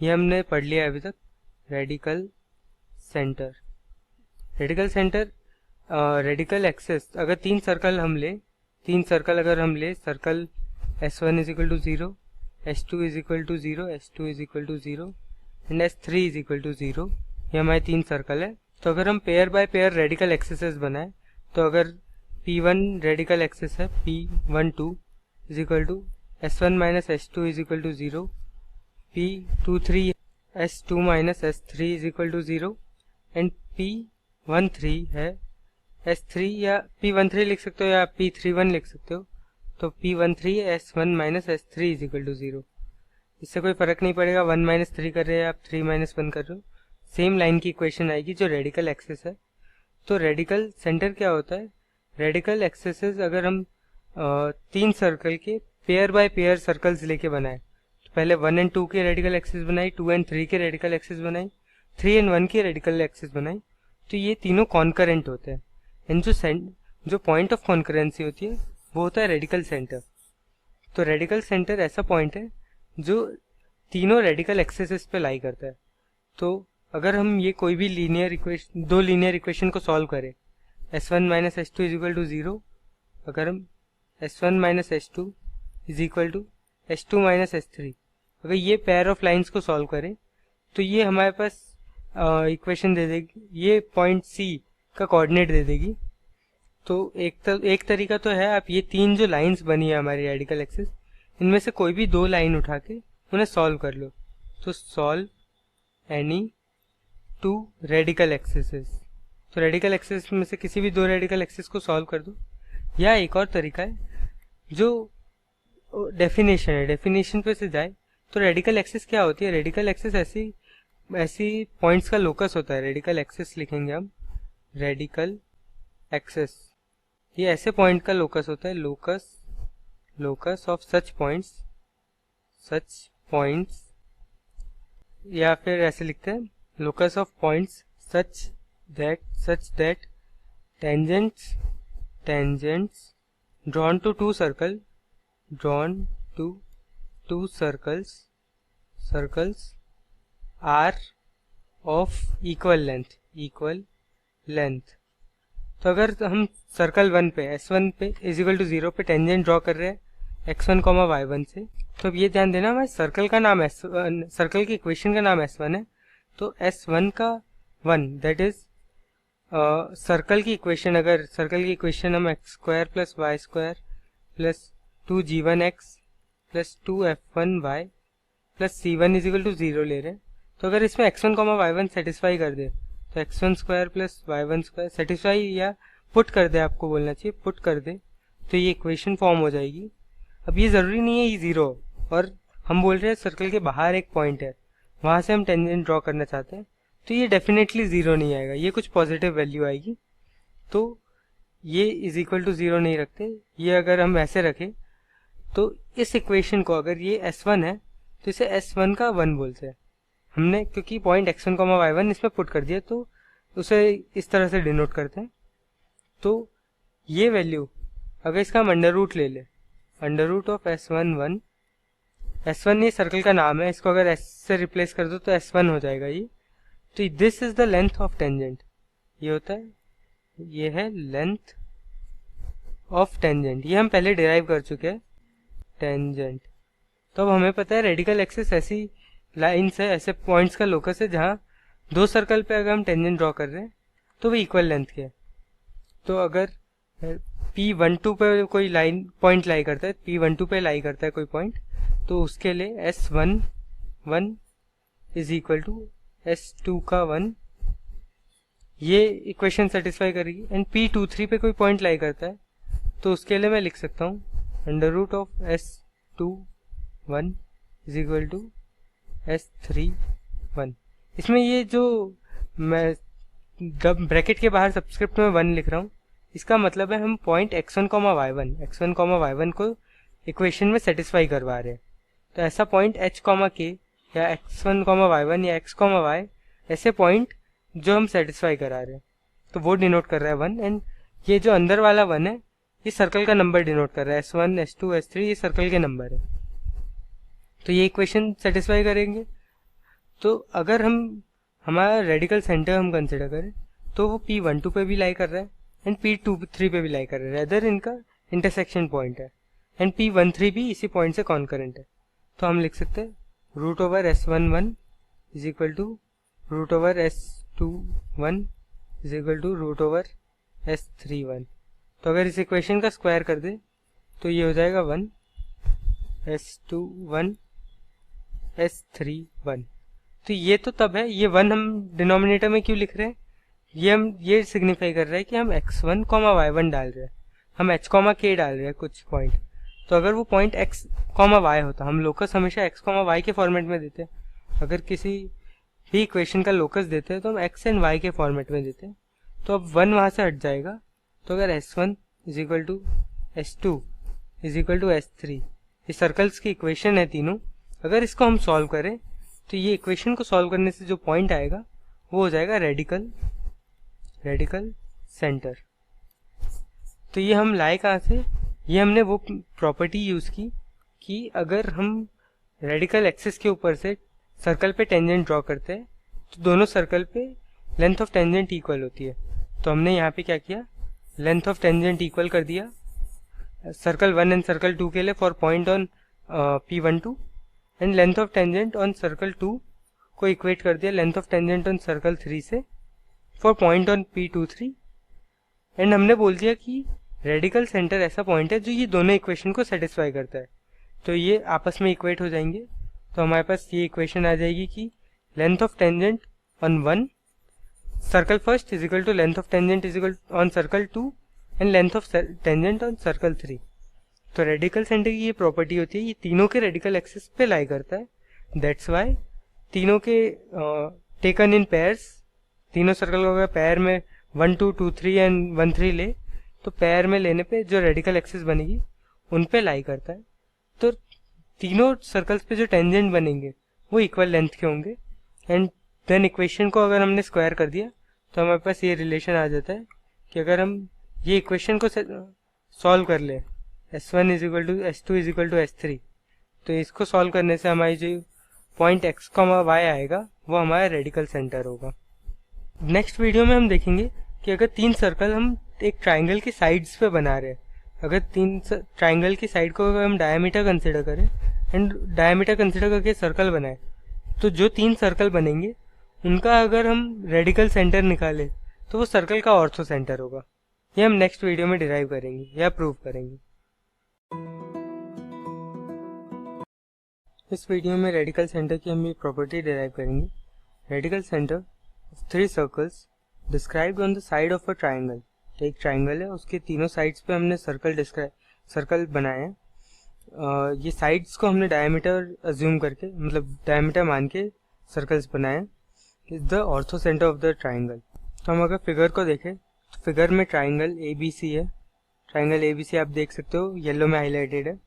ये हमने पढ़ लिया है अभी तक। रेडिकल सेंटर रेडिकल एक्सिस, अगर तीन सर्कल अगर हम ले, circle s1 is equal to 0, s2 is equal to 0, s2 is equal to 0 and s3 is equal to 0, ये हमारे 3 सर्कल है। तो अगर हम pair by pair radical axes बनाए, तो अगर P1 रेडिकल एक्सेस है P12 is equal to S1 minus S2 is equal to 0, P23 S2 minus S3 is equal to 0 and P13 है S3 या P13 लिख सकते हो या P31 लिख सकते हो, तो P13 S1 minus S3 is equal to 0। इससे कोई फर्क नहीं पड़ेगा 1 माइनस 3 कर रहे हैं आप 3 माइनस 1 कर रहे हो, सेम लाइन की इक्वेशन आएगी जो रेडिकल एक्सेस है। तो रेडिकल सेंटर क्या होता है, रेडिकल एक्सेसेस अगर हम 3 सर्कल के पेयर बाय पेयर सर्कल्स लेके बनाए, तो पहले 1 एंड 2 के रेडिकल एक्सेस बनाई, 2 एंड 3 के रेडिकल एक्सेस बनाई, 3 एंड 1 के रेडिकल एक्सेस बनाई, तो ये तीनों कॉन्करेंट होते हैं। एंड जो पॉइंट ऑफ कॉन्करेंसी होती है वो होता है रेडिकल सेंटर। तो रेडिकल सेंटर ऐसा पॉइंट है जो तीनों रेडिकल एक्सेसेस पे लाई करता है। तो अगर हम ये कोई भी दो लीनियर इक्वेशन को सॉल्व करें, S1 minus S2 is equal to 0, अगर हम S1 minus S2 is equal to S2 minus S3, अगर ये पेयर ऑफ लाइंस को सॉल्व करें तो ये हमारे पास इक्वेशन दे देगी, ये पॉइंट C का कोऑर्डिनेट दे देगी। तो एक तरीका तो है, आप ये 3 जो लाइंस बनी है हमारी रेडिकल एक्सिस, इनमें से कोई भी 2 लाइन उठा के उन्हें सॉल्व कर लो। तो सॉल्व एनी 2 रेडिकल एक्सिसेस, तो रेडिकल एक्सिस में से किसी भी 2 रेडिकल एक्सिस को सॉल्व कर दो। या एक और तरीका है जो डेफिनेशन है, डेफिनेशन पे से जाए तो रेडिकल एक्सिस क्या होती है, रेडिकल एक्सिस ऐसी पॉइंट्स का लोकस होता है। रेडिकल एक्सिस लिखेंगे हम, रेडिकल एक्सिस ये ऐसे पॉइंट का लोकस होता है, लोकस ऑफ सच पॉइंट्स, या फिर ऐसे लिखते हैं locus of points such that tangents drawn to two circles are of equal length। तो अगर हम सर्कल 1 पे S1 पे इज इक्वल टू 0 पे टेंजेंट ड्रॉ कर रहे हैं x1 y1 से, तो अब ये ध्यान देना हमारे सर्कल का नाम सर्कल की इक्वेशन का नाम S1 है। तो S1 का 1 दैट इज सर्कल की इक्वेशन, अगर सर्कल की इक्वेशन हम x² plus y² plus 2g1x plus 2f1y plus c1 is equal to 0 ले रहे हैं, तो अगर इसमें x1 y1 सेटिस्फाई कर दे तो x1² प्लस y1² सेटिस्फाई या पुट कर दे, आपको बोलना चाहिए पुट कर दे, तो ये इक्वेशन फॉर्म हो जाएगी। अब ये ज़रूरी नहीं है ये 0, और हम बोल रहे हैं सर्कल के बाहर एक पॉइंट है, वहाँ से हम टेंजेंट ड्रॉ करना चाहते हैं, तो ये डेफिनेटली 0 नहीं आएगा, ये कुछ पॉजिटिव वैल्यू आएगी। तो ये इज इक्वल टू 0 नहीं रखते, ये अगर हम ऐसे रखें तो इस इक्वेशन को अगर ये S1 है तो इसे S1 का 1 बोलते हैं हमने, क्योंकि पॉइंट x1 y1 इसमें पुट कर दिया, तो उसे इस तरह से डिनोट करते हैं। तो ये वैल्यू अगर इसका हम अंडर रूट ले ले, अंडर रूट ऑफ S1 ये सर्कल का नाम है, इसको अगर S से रिप्लेस कर दो तो S1 हो जाएगा ये। तो this is the length of tangent, ये होता है, ये है लेंथ ऑफ टेंजेंट, ये हम पहले डिराइव कर चुके हैं टेंजेंट। तो अब हमें पता है रेडिकल एक्सिस ऐसी लाइन्स है, ऐसे पॉइंट्स का लोकस है जहाँ 2 सर्कल पे अगर हम टेंजेंट ड्रॉ कर रहे हैं तो वो इक्वल लेंथ के है। तो अगर P12 पे कोई लाइन पॉइंट लाई करता है, P12 पे लाई करता है कोई पॉइंट, तो उसके लिए S1 is equal to S2 का 1, ये इक्वेशन सेटिस्फाई करेगी। एंड P23 पे कोई पॉइंट लाई करता है तो उसके लिए मैं लिख सकता हूँ under root of S21 is equal to S31। इसमें ये जो मैं ब्रैकेट के बाहर सबस्क्रिप्ट में 1 लिख रहा हूँ, इसका मतलब है हम पॉइंट x1 y1 को इक्वेशन में सेटिस्फाई करवा रहे हैं। तो ऐसा पॉइंट h, k या x1 y1 या x, y ऐसे पॉइंट जो हम सेटिस्फाई करा रहे हैं, तो वो डिनोट कर रहा है 1। एंड ये जो अंदर वाला 1 है ये सर्कल का नंबर डिनोट कर रहा है, S1 S2 S3 ये सर्कल के नंबर है। तो ये इक्वेशन सेटिस्फाई करेंगे। तो अगर हम हमारा रेडिकल सेंटर हम कंसिडर करें तो वो P12 पे भी लाई कर रहा है एंड P23 पे भी लाई कर रहा है, रेदर इनका इंटरसेक्शन पॉइंट है, एंड P13 भी इसी पॉइंट से कॉन्करेंट है। तो हम लिख सकते हैं root over S11 is equal to root over S S21 is equal to root over S31। तो अगर इस इक्वेशन का स्क्वायर कर दे तो ये हो जाएगा 1 S21 S31। तो ये तो तब है, ये 1 हम डिनोमिनेटर में क्यों लिख रहे हैं, ये सिग्निफाई कर रहा है कि हम x1 y1 डाल रहे हैं, हम h k डाल रहे हैं कुछ पॉइंट। तो अगर वो पॉइंट x y होता, हम लोकस हमेशा x y के फॉर्मेट में देते हैं, अगर किसी भी इक्वेशन का लोकस देते हैं तो हम x एंड y के फॉर्मेट में देते हैं। तो अब 1 वहां से हट जाएगा, तो अगर S1 is equal to S2 is equal to S3, ये सर्कल्स की इक्वेशन है तीनों, अगर इसको हम सॉल्व करें तो ये इक्वेशन को सॉल्व करने से जो पॉइंट आएगा वो हो जाएगा रेडिकल सेंटर। तो ये हम लाए कहाँ से, ये हमने वो प्रॉपर्टी यूज की कि अगर हम रेडिकल एक्सिस के ऊपर से सर्कल पे टेंजेंट ड्रॉ करते हैं तो दोनों सर्कल पे लेंथ ऑफ टेंजेंट इक्वल होती है। तो हमने यहाँ पे क्या किया, लेंथ ऑफ टेंजेंट इक्वल कर दिया सर्कल 1 एंड सर्कल 2 के लिए for point on P12, and length of tangent on circle 2 को इक्वेट कर दिया length of tangent on circle 3 से for point on P23, and हमने बोल दिया कि रेडिकल सेंटर ऐसा पॉइंट है जो ये दोनों इक्वेशन को सेटिस्फाई करता है। तो ये आपस में इक्वेट हो जाएंगे, तो हमारे पास ये इक्वेशन आ जाएगी कि length of tangent on 1 circle first is equal to length of tangent is equal on circle 2 and length of tangent on circle 3। तो रेडिकल सेंटर की ये प्रॉपर्टी होती है, ये तीनों के रेडिकल एक्सिस पे लाई करता है, दैट्स वाई तीनों के टेकन इन पेयर्स, तीनों सर्कल को अगर पेयर में 1 2 2 3 एंड 1 3 ले तो पेयर में लेने पे जो रेडिकल एक्सिस बनेगी उन पे लाई करता है। तो तीनों सर्कल्स पे जो टेंजेंट बनेंगे वो इक्वल लेंथ के होंगे, एंड देन इक्वेशन को अगर हमने स्क्वायर कर दिया तो हमारे पास ये रिलेशन आ जाता है कि अगर हम ये इक्वेशन को सॉल्व कर ले S1 is equal to S2 is equal to S3, तो इसको सॉल्व करने से हमारी जो पॉइंट x y आएगा वो हमारा रेडिकल सेंटर होगा। नेक्स्ट वीडियो में हम देखेंगे कि अगर तीन सर्कल हम एक ट्राइंगल की साइड्स पे बना रहे हैं, अगर तीन ट्राइंगल की साइड को अगर हम डायमीटर कंसिडर करें एंड डायमीटर कंसिडर करके सर्कल बनाए, तो जो तीन सर्कल बनेंगे उनका अगर हम रेडिकल सेंटर निकाले तो वो सर्कल का ऑर्थो सेंटर होगा। ये हम नेक्स्ट वीडियो में डिराइव करेंगे या प्रूव करेंगे। इस वीडियो में रेडिकल सेंटर की हम ये प्रॉपर्टी डिराइव करेंगे। Radical centre of 3 circles described on the side of a triangle. तो एक ट्राइंगल है, उसके तीनों साइड्स पे हमने सर्कल बनाए हैं। ये साइड्स को हमने डायमीटर अज्यूम करके, मतलब डायमीटर मान के सर्कल्स बनाए। Is the ortho centre of the triangle. तो हम अगर फिगर को देखें तो फिगर में ट्राइंगल ABC है, ट्राइंगल ABC आप देख सकते हो येलो में हाईलाइटेड है,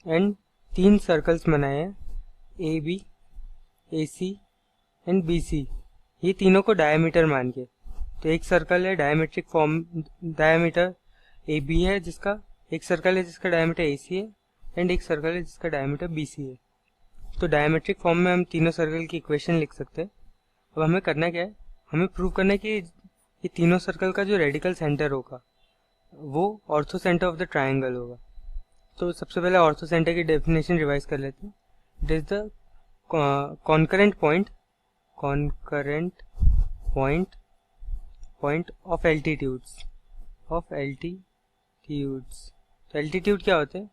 एंड 3 सर्कल्स बनाए हैं AB, AC एंड BC, ये तीनों को डायमीटर मान के। तो एक सर्कल है डायमेट्रिक फॉर्म, डायमीटर AB है जिसका, एक सर्कल है जिसका डायमीटर AC है, एंड एक सर्कल है जिसका डायमीटर BC है। तो डायमेट्रिक फॉर्म में हम तीनों सर्कल की इक्वेशन लिख सकते हैं। अब हमें करना क्या है, हमें प्रूव करना है कि ये तीनों सर्कल का जो रेडिकल सेंटर होगा वो ortho centre of the triangle होगा। तो सबसे पहले ऑर्थो सेंटर की डेफिनेशन रिवाइज कर लेते हैं। It is the concurrent point of altitudes. तो एल्टीट्यूड क्या होते हैं,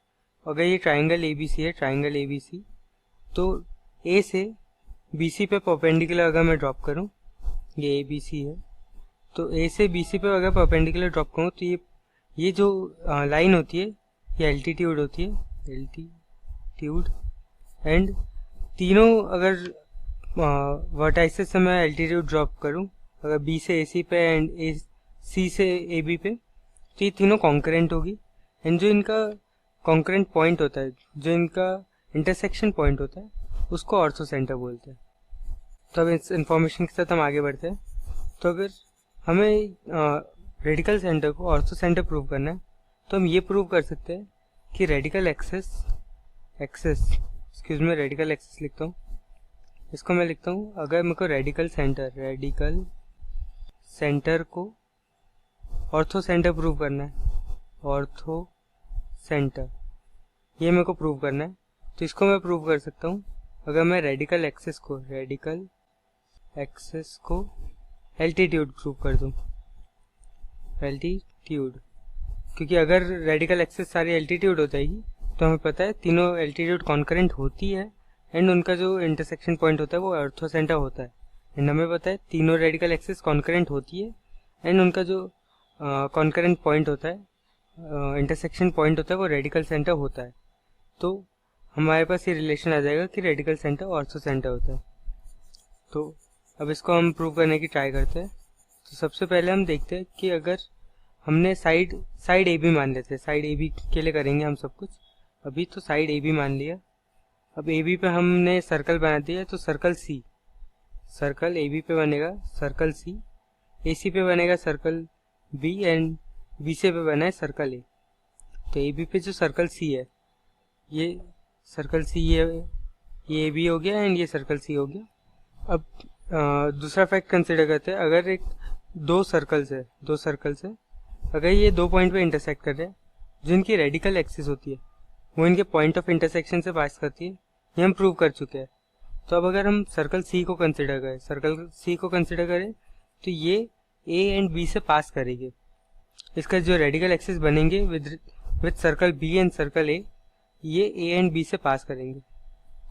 अगर ये ट्राइंगल ABC है, ट्राइंगल ABC, तो A से BC पे परपेंडिकुलर अगर मैं ड्रॉप करूं, ये ABC है, तो A से BC पे अगर परपेंडिकुलर ड्रॉप करूं तो ये जो लाइन होती है ये एल्टीट्यूड होती है, एल्टीट्यूड। एंड तीनों अगर वर्टाइसेस से मैं एल्टीट्यूड ड्रॉप करूं, अगर B से AC पे एंड C से AB पे, तो ये तीनों कॉन्करेंट होगी। एंड जो इनका कॉन्करेंट पॉइंट होता है, जो इनका इंटरसेक्शन पॉइंट होता है, उसको ऑर्थो सेंटर बोलते हैं। तो अब इस इंफॉर्मेशन के साथ हम आगे बढ़ते हैं। तो अगर हमें रेडिकल सेंटर को ऑर्थो सेंटर प्रूव करना है तो हम ये प्रूव कर सकते हैं कि रेडिकल एक्सिस लिखता हूँ, इसको मैं लिखता हूँ, अगर मेरे को रेडिकल सेंटर को ऑर्थो सेंटर प्रूव करना है, ऑर्थो सेंटर ये मेरे को प्रूव करना है, तो इसको मैं प्रूव कर सकता हूँ अगर मैं रेडिकल एक्सिस को एल्टीट्यूड प्रूव कर दूँ, एल्टीट्यूड, क्योंकि अगर रेडिकल एक्सिस सारी एल्टीट्यूड हो जाएगी तो हमें पता है तीनों एल्टीट्यूड कॉन्करेंट होती है एंड उनका जो इंटरसेक्शन पॉइंट होता है वो ऑर्थोसेंटर होता है। एंड हमें पता है तीनों रेडिकल एक्सिस कॉन्करेंट होती है एंड उनका जो कॉन्करेंट पॉइंट होता है, इंटरसेक्शन पॉइंट होता है, वो रेडिकल सेंटर होता है। तो हमारे पास ये रिलेशन आ जाएगा कि रेडिकल सेंटर ऑर्थोसेंटर होता है। तो अब इसको हम प्रूव करने की ट्राई करते हैं। तो सबसे पहले हम देखते हैं कि अगर हमने साइड ए बी मान लेते हैं, साइड ए बी के लिए करेंगे हम सब कुछ। अभी तो साइड ए बी मान लिया। अब ए बी पे हमने सर्कल बना दिया, तो circle C, circle A B पे बनेगा सर्कल सी, ए सी पे बनेगा circle B and B C पे बना है सर्कल ए। तो ए बी पे जो सर्कल सी है, ये सर्कल सी, ये ए बी हो गया एंड ये सर्कल सी हो गया। अब दूसरा फैक्ट कंसिडर करते हैं। अगर एक दो सर्कल्स है, अगर ये 2 पॉइंट पे इंटरसेक्ट कर रहे हैं, जिनकी रेडिकल एक्सिस होती है वो इनके पॉइंट ऑफ इंटरसेक्शन से पास करती है, ये हम प्रूव कर चुके हैं। तो अब अगर हम सर्कल सी को कंसिडर करें, तो ये ए एंड बी से पास करेंगे। इसका जो रेडिकल एक्सिस बनेंगे with circle B and circle A, ये ए एंड बी से पास करेंगे।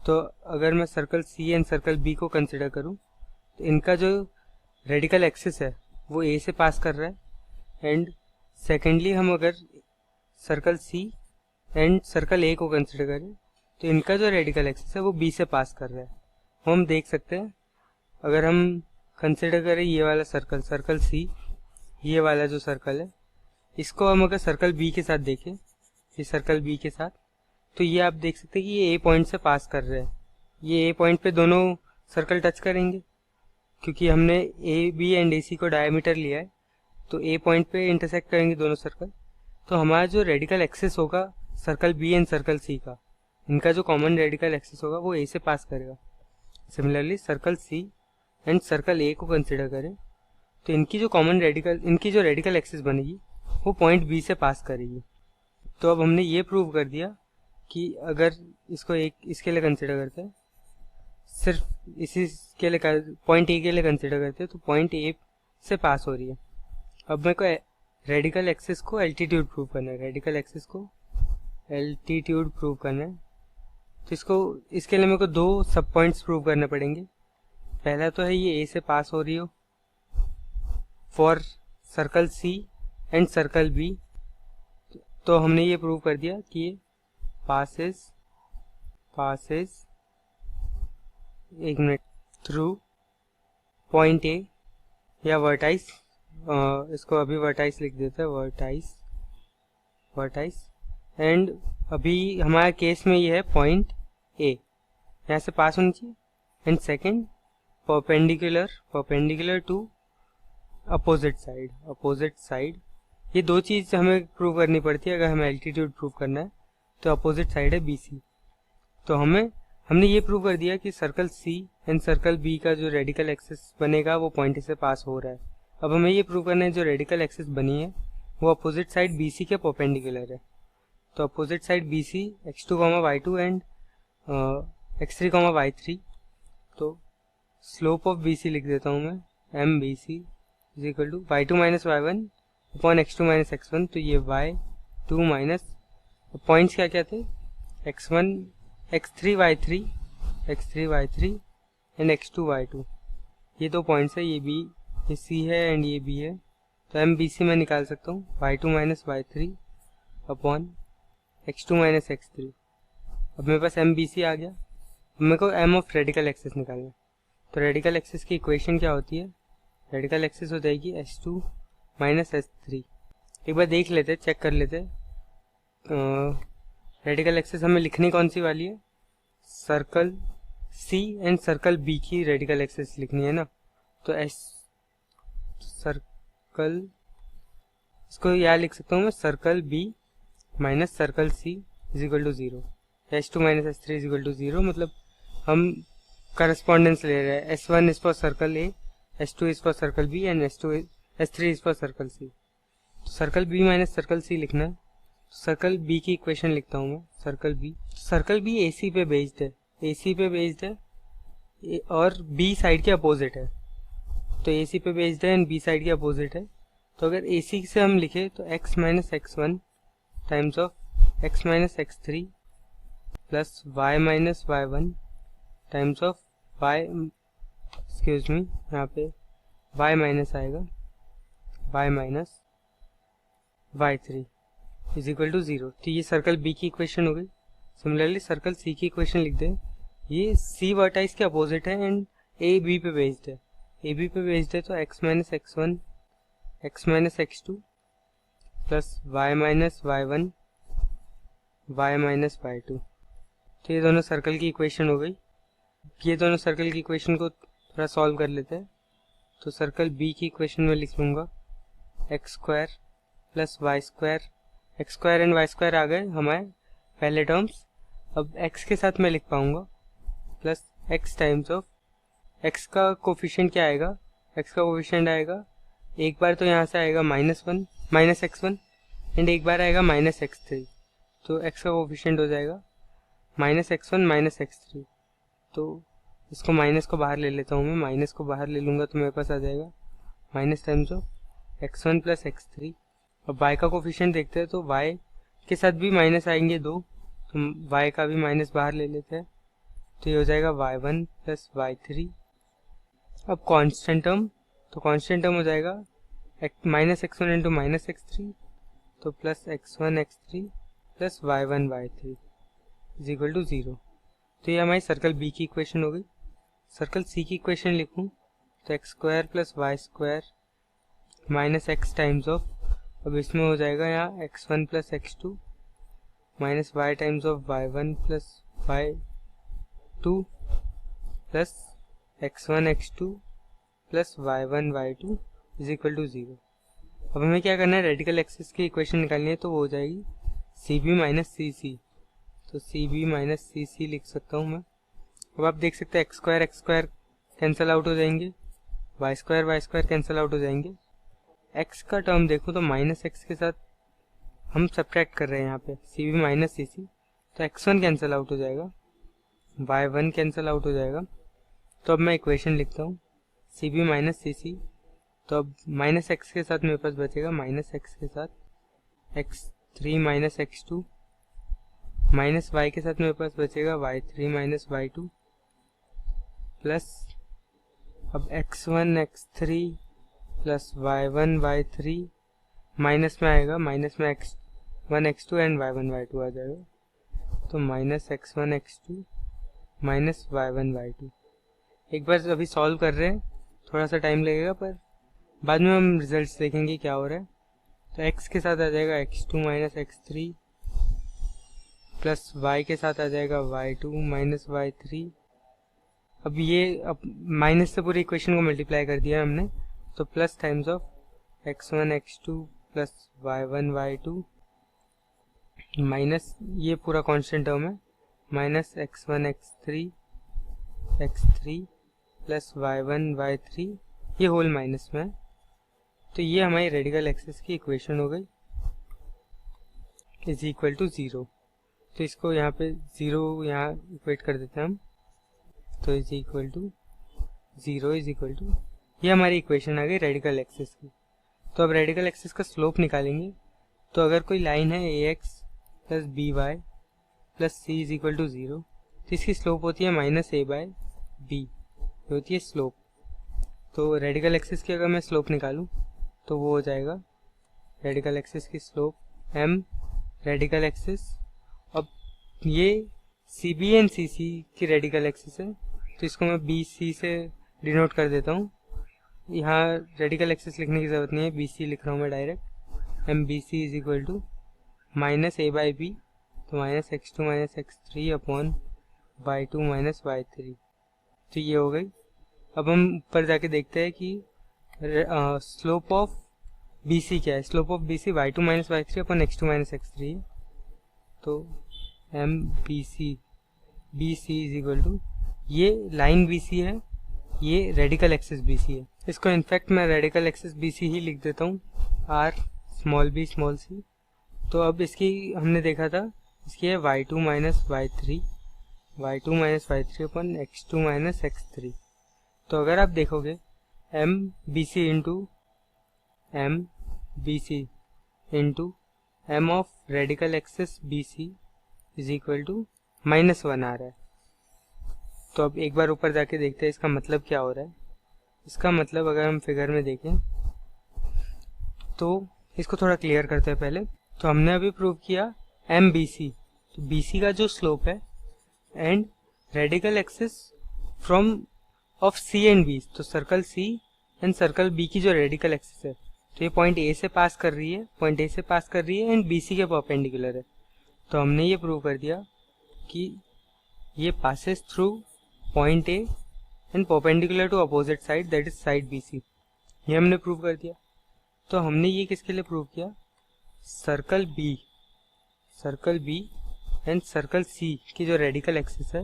तो अगर मैं circle C and circle B को कंसिडर करूं, तो इनका जो रेडिकल एक्सिस है वो ए से पास कर रहा है। एंड सेकेंडली हम अगर circle C and circle A को कंसिडर करें, तो इनका जो रेडिकल एक्सिस है वो बी से पास कर रहा है। वो हम देख सकते हैं, अगर हम कंसिडर करें ये वाला सर्कल सी, ये वाला जो सर्कल है, इसको हम अगर सर्कल बी के साथ देखें, ये सर्कल बी के साथ, तो ये आप देख सकते हैं कि ये ए पॉइंट से पास कर रहे हैं। ये ए पॉइंट पे दोनों सर्कल टच करेंगे, क्योंकि हमने ए बी एंड ए सी को डायमीटर लिया है, तो ए पॉइंट पे इंटरसेक्ट करेंगे दोनों सर्कल। तो हमारा जो रेडिकल एक्सिस होगा सर्कल बी एंड सर्कल सी का, इनका जो कॉमन रेडिकल एक्सिस होगा वो ए से पास करेगा। Similarly circle C and circle A को कंसिडर करें, तो इनकी जो रेडिकल एक्सिस बनेगी वो पॉइंट बी से पास करेगी। तो अब हमने ये प्रूव कर दिया कि अगर इसको इसके लिए कंसिडर करते हैं, सिर्फ इसी के लिए पॉइंट ए के लिए कंसिडर करते हैं, तो पॉइंट ए से पास हो रही है। अब मेरे को रेडिकल एक्सिस को एल्टीट्यूड प्रूव करना है, तो इसके लिए मेरे को 2 सब पॉइंट्स प्रूव करने पड़ेंगे। पहला तो है ये ए से पास हो रही हो for circle C and circle B. तो हमने ये प्रूव कर दिया कि ये पासेस थ्रू पॉइंट ए या वर्टाइस, इसको अभी वर्टाइस लिख देते हैं, वर्टाइस। एंड अभी हमारे केस में ये है पॉइंट ए, यहाँ से पास होनी चाहिए। And second perpendicular to opposite side. ये 2 चीज हमें प्रूव करनी पड़ती है अगर हमें एल्टीट्यूड प्रूव करना है। तो अपोजिट साइड है BC। तो हमने ये प्रूव कर दिया कि circle C and circle B का जो रेडिकल एक्सिस बनेगा वो पॉइंट से पास हो रहा है। अब हमें ये प्रूव करना है जो रेडिकल एक्सिस बनी है वो अपोजिट साइड BC के परपेंडिकुलर है। तो opposite side BC x2, y2 and x3, y3। तो स्लोप ऑफ BC लिख देता हूँ मैं, MBC is equal to y2 minus y1 upon x2 minus x1। तो ये y2 माइनस पॉइंट्स क्या थे, x1 x3 y3 and x2 y2। ये 2 पॉइंट्स है, ये C है एंड ये B है। तो MBC मैं निकाल सकता हूँ y2 minus y3 upon x2 minus x3। अब मेरे पास MBC आ गया। अब मेरे को M ऑफ रेडिकल एक्सिस निकालना है। तो रेडिकल एक्सिस की इक्वेशन क्या होती है, रेडिकल एक्सिस हो जाएगी S2 माइनस S3। एक बार देख लेते, चेक कर लेते। रेडिकल एक्सिस हमें लिखनी कौन सी वाली है, circle C and circle B की रेडिकल एक्सिस लिखनी है ना। तो इसको यहाँ लिख सकता हूँ मैं, circle B minus circle C is equal to 0, S2 minus S3 is equal to 0। मतलब हम करस्पॉन्डेंस ले रहे हैं, S1 is for circle A, S2 is for circle B and S3 is for circle C। तो circle B minus circle C लिखना है। तो circle B की इक्वेशन लिखता हूँ मैं, सर्कल B AC पे बेस्ड है और B साइड के अपोजिट है। तो AC पे बेस्ड है एंड B साइड के अपोजिट है। तो अगर AC से हम लिखे तो x minus x1 times of x minus x3 plus y minus y1 times of y, excuse me, यहाँ पे y माइनस आएगा, y minus y3 is equal to 0। तो ये सर्कल B की इक्वेशन हो गई। सिमिलरली सर्कल C की equation लिख दें। ये C वर्टाइस के अपोजिट है एंड A B पे बेस्ड है। A B पे बेस्ड है तो x minus x1 x minus x2 plus y minus y1 y minus y2। तो ये दोनों सर्कल की इक्वेशन हो गई। ये दोनों सर्कल की इक्वेशन को थोड़ा सॉल्व कर लेते हैं। तो सर्कल B की इक्वेशन में लिख लूँगा X square plus Y square, X square and Y square आ गए हमारे पहले टर्म्स। अब x के साथ मैं लिख पाऊंगा plus x times of x का कोफिशिएंट क्या आएगा, x का कोफिशिएंट आएगा एक बार तो यहाँ से आएगा -1 माइनस x1 एंड एक बार आएगा माइनस x3। तो x का कोफिशिएंट हो जाएगा -x1 माइनस x3। तो इसको माइनस को बाहर ले लेता हूँ मैं, माइनस को बाहर ले लूँगा तो मेरे पास आ जाएगा minus times of x1 plus x3। अब y का कोफिशिएंट देखते हैं तो y के साथ भी माइनस आएंगे 2, तो y का भी माइनस बाहर ले लेते हैं। तो ये हो जाएगा y1 प्लस y3। अब कांस्टेंट टर्म, तो कांस्टेंट टर्म हो जाएगा minus x1 into minus x3, तो plus x1 x3 plus y1 y3 is equal to 0। तो ये हमारी सर्कल B की इक्वेशन हो गई। सर्कल C की इक्वेशन लिखूँ तो x square plus Y square minus x times of, अब इसमें हो जाएगा यहाँ x1 plus x2 minus y times of y1 plus y2 plus x1 x2 plus y1 y2 is equal to 0। अब हमें क्या करना है, रेडिकल एक्सिस की इक्वेशन निकालनी है, तो वो हो जाएगी CB माइनस CC। तो CB माइनस CC लिख सकता हूँ मैं। अब आप देख सकते हैं एक्स स्क्वायर कैंसिल आउट हो जाएंगे, वाई स्क्वायर कैंसिल आउट हो जाएंगे। x का टर्म देखो तो माइनस एक्स के साथ हम सब्ट्रैक्ट कर रहे हैं यहाँ पे CB माइनस CC, तो x1 कैंसिल आउट हो जाएगा, y1 कैंसिल आउट हो जाएगा। तो अब मैं इक्वेशन लिखता हूँ CB माइनस CC। तो अब माइनस एक्स के साथ मेरे पास बचेगा माइनस एक्स के साथ x3 minus x2 minus y के साथ मेरे पास बचेगा y3 माइनस y2 प्लस अब x1 x3 plus y1 y3 minus में आएगा, माइनस में x1 x2 and y1 y2 आ जाएगा। तो minus x1 x2 minus y1 y2। एक बार अभी सॉल्व कर रहे हैं, थोड़ा सा टाइम लगेगा पर बाद में हम रिजल्ट्स देखेंगे क्या हो रहा है। तो x के साथ आ जाएगा x2 minus x3 plus y के साथ आ जाएगा y2 माइनस y3। अब माइनस से पूरी इक्वेशन को मल्टीप्लाई कर दिया हमने, तो plus times of x1 x2 plus y1 y2 minus ये पूरा कांस्टेंट टर्म है minus x1 x3 plus y1 y3, ये होल माइनस में है। तो ये हमारी रेडिकल एक्सिस की इक्वेशन हो गई इज इक्वल टू 0। तो इसको यहाँ पे 0 यहाँ इक्वेट कर देते हैं हम, तो is equal to 0 is equal to, ये हमारी इक्वेशन आ गई रेडिकल एक्सिस की। तो अब रेडिकल एक्सिस का स्लोप निकालेंगे। तो अगर कोई लाइन है AX plus BY plus C is equal to 0, तो इसकी स्लोप होती है माइनस A बाय B, ये होती है स्लोप। तो रेडिकल एक्सिस की अगर मैं स्लोप निकालूं तो वो हो जाएगा रेडिकल एक्सिस की स्लोप m रेडिकल एक्सिस। अब ये CB एंड CC की रेडिकल एक्सिस है, तो इसको मैं BC से डिनोट कर देता हूँ। यहाँ रेडिकल एक्सिस लिखने की ज़रूरत नहीं है, BC लिख रहा हूँ मैं direct. MBC is equal to minus A by B, तो minus x2 minus x3 upon y2 minus y3। तो ये हो गई। अब हम ऊपर जाके देखते हैं कि स्लोप ऑफ BC क्या है। Slope of BC y2 minus y3 upon x2 minus x3 है। तो MBC BC is equal to, ये लाइन BC है, ये रेडिकल एक्सिस BC है। इसको इनफैक्ट मैं रेडिकल एक्सिस BC ही लिख देता हूँ, R small b small c। तो अब इसकी हमने देखा था, इसकी है y2 minus y3 upon x2 minus x3। तो अगर आप देखोगे M B C into M of radical axis B C is equal to -1 आ रहा है। तो अब एक बार ऊपर जाके देखते हैं इसका मतलब क्या हो रहा है। इसका मतलब अगर हम फिगर में देखें तो इसको थोड़ा क्लियर करते हैं पहले। तो हमने अभी प्रूव किया एम बी सी, तो बी सी का जो स्लोप है and radical axis from of C and B, तो circle C and circle B की जो रेडिकल एक्सिस है, तो ये पॉइंट ए से पास कर रही है एंड बी सी के परपेंडिकुलर है। तो हमने ये प्रूव कर दिया कि ये passes through point A and perpendicular to opposite side, that is side B C. ये हमने प्रूव कर दिया। तो हमने ये किसके लिए प्रूव किया, सर्कल बी एंड सर्कल सी की जो रेडिकल एक्सिस है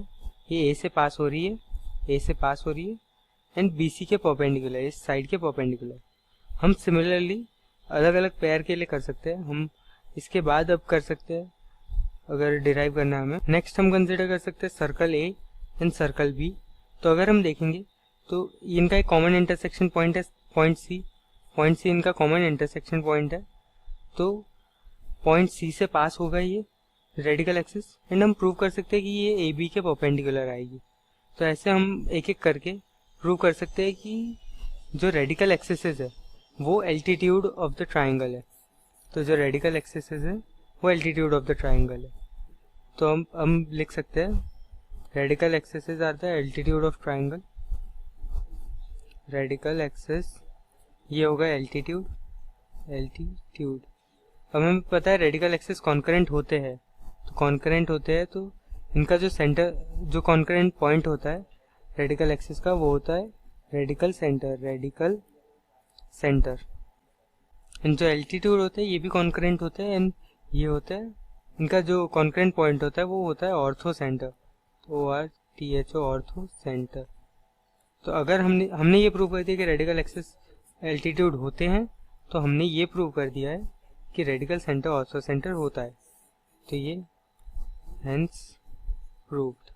ये ए से पास हो रही है एंड बी सी के परपेंडिकुलर, इस साइड के परपेंडिकुलर। हम सिमिलरली अलग अलग पेयर के लिए कर सकते हैं, हम इसके बाद अब कर सकते हैं अगर डिराइव करना है हमें। नेक्स्ट हम कंसिडर कर सकते हैं circle A and circle B. तो अगर हम देखेंगे तो इनका एक कॉमन इंटरसेक्शन पॉइंट है पॉइंट सी इनका कॉमन इंटरसेक्शन पॉइंट है। तो पॉइंट सी से पास होगा ये रेडिकल एक्सिस एंड हम प्रूव कर सकते हैं कि ये ए बी के परपेंडिकुलर आएगी। तो ऐसे हम एक एक करके प्रूव कर सकते हैं कि जो रेडिकल एक्सिस है वो एल्टीट्यूड ऑफ द ट्राइंगल है। तो जो रेडिकल एक्सिस है वो एल्टीट्यूड ऑफ द ट्राइंगल है। तो हम लिख सकते हैं radical axis are the altitude of triangle. Radical axis ये होगा एल्टीट्यूड। अब हमें पता है रेडिकल एक्सिस कॉन्करेंट होते हैं, तो इनका जो सेंटर, जो कॉन्करेंट पॉइंट होता है रेडिकल एक्सिस का, वो होता है रेडिकल सेंटर। एंड जो एल्टीट्यूड होते हैं ये भी कॉन्करेंट होते हैं एंड ये होता है इनका जो कॉन्करेंट पॉइंट होता है वो होता है ortho centre, ORTHO ortho centre. तो अगर हमने ये प्रूव कर दिया कि रेडिकल एक्सिस एल्टीट्यूड होते हैं, तो हमने ये प्रूव कर दिया है कि रेडिकल सेंटर ऑर्थो सेंटर होता है। तो ये हेंस प्रूव्ड।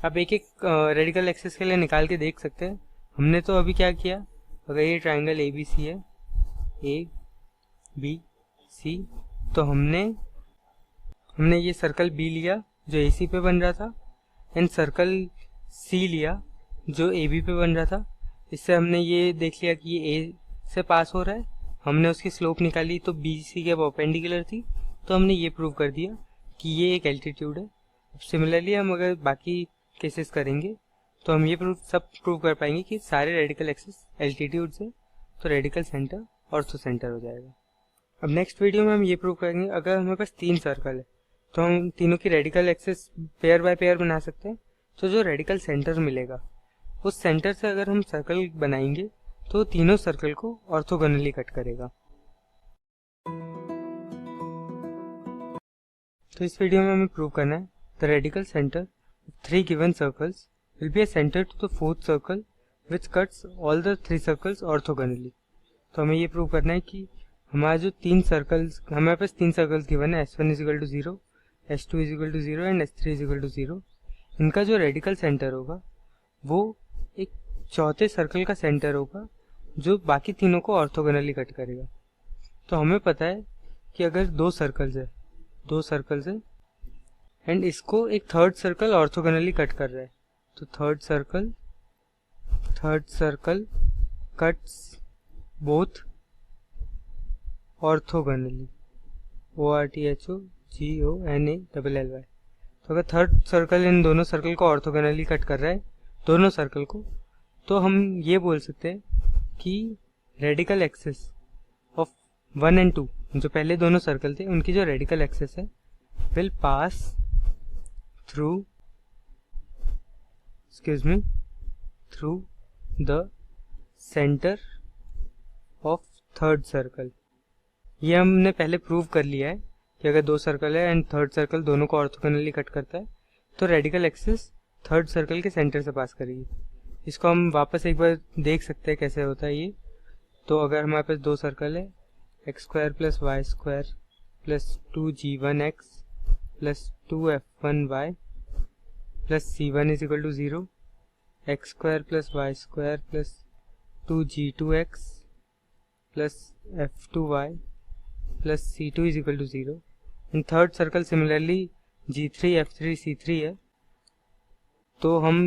अब एक एक रेडिकल एक्सिस के लिए निकाल के देख सकते हैं। हमने तो अभी क्या किया, अगर ये ट्राइंगल ABC है ABC, तो हमने ये सर्कल B लिया जो AC पे बन रहा था एंड सर्कल C लिया जो AB पे बन रहा था। इससे हमने ये देख लिया कि ये A से पास हो रहा है, हमने उसकी स्लोप निकाली तो BC के परपेंडिकुलर थी, तो हमने ये प्रूव कर दिया कि ये एक एल्टीट्यूड है। सिमिलरली हम अगर बाकी केसेस करेंगे तो हम ये प्रूव कर पाएंगे कि सारे रेडिकल एक्सिस एल्टीट्यूड से, तो रेडिकल सेंटर ऑर्थो सेंटर हो जाएगा। अब नेक्स्ट वीडियो में हम ये प्रूव करेंगे अगर हमारे पास 3 सर्कल है तो हम तीनों की radical axis pair by pair बना सकते हैं। तो जो रेडिकल सेंटर मिलेगा उस सेंटर से अगर हम सर्कल बनाएंगे तो तीनों सर्कल को ऑर्थोगोनली कट करेगा। तो इस वीडियो में हमें प्रूव करना है the radical centre of 3 given circles will be a centre to the 4th circle which cuts all the 3 circles orthogonally. तो हमें ये प्रूव करना है कि हमारे जो 3 सर्कल्स, हमारे पास 3 सर्कल्स गिवन है, S1 = 0, S2 = 0 एंड S3 = 0। इनका जो रेडिकल सेंटर होगा वो एक चौथे सर्कल का सेंटर होगा जो बाकी तीनों को ऑर्थोगोनली कट करेगा। तो हमें पता है कि अगर 2 सर्कल्स है एंड इसको एक 3rd सर्कल ऑर्थोगोनली कट कर रहा है, तो third circle cuts both orthogonally, ORTHOGONALLY। तो अगर थर्ड सर्कल इन दोनों सर्कल को ऑर्थोगोनली कट कर रहा है, दोनों सर्कल को, तो हम ये बोल सकते हैं कि रेडिकल एक्सिस ऑफ 1 and 2, जो पहले दोनों सर्कल थे, उनकी जो रेडिकल एक्सिस है will pass through the centre of third circle. ये हमने पहले प्रूव कर लिया है कि अगर 2 सर्कल है एंड थर्ड सर्कल दोनों को ऑर्थोगोनली कट करता है तो रेडिकल एक्सिस थर्ड सर्कल के सेंटर से पास करेगी। इसको हम वापस एक बार देख सकते हैं कैसे होता है ये। तो अगर हमारे पास 2 सर्कल है, x² + y² + 2g1x + 2f1y + c1 = 0, x² + y² + 2g2x plus f2y plus c2 is equal to 0. And third circle similarly g3 f3 c3 है, तो हम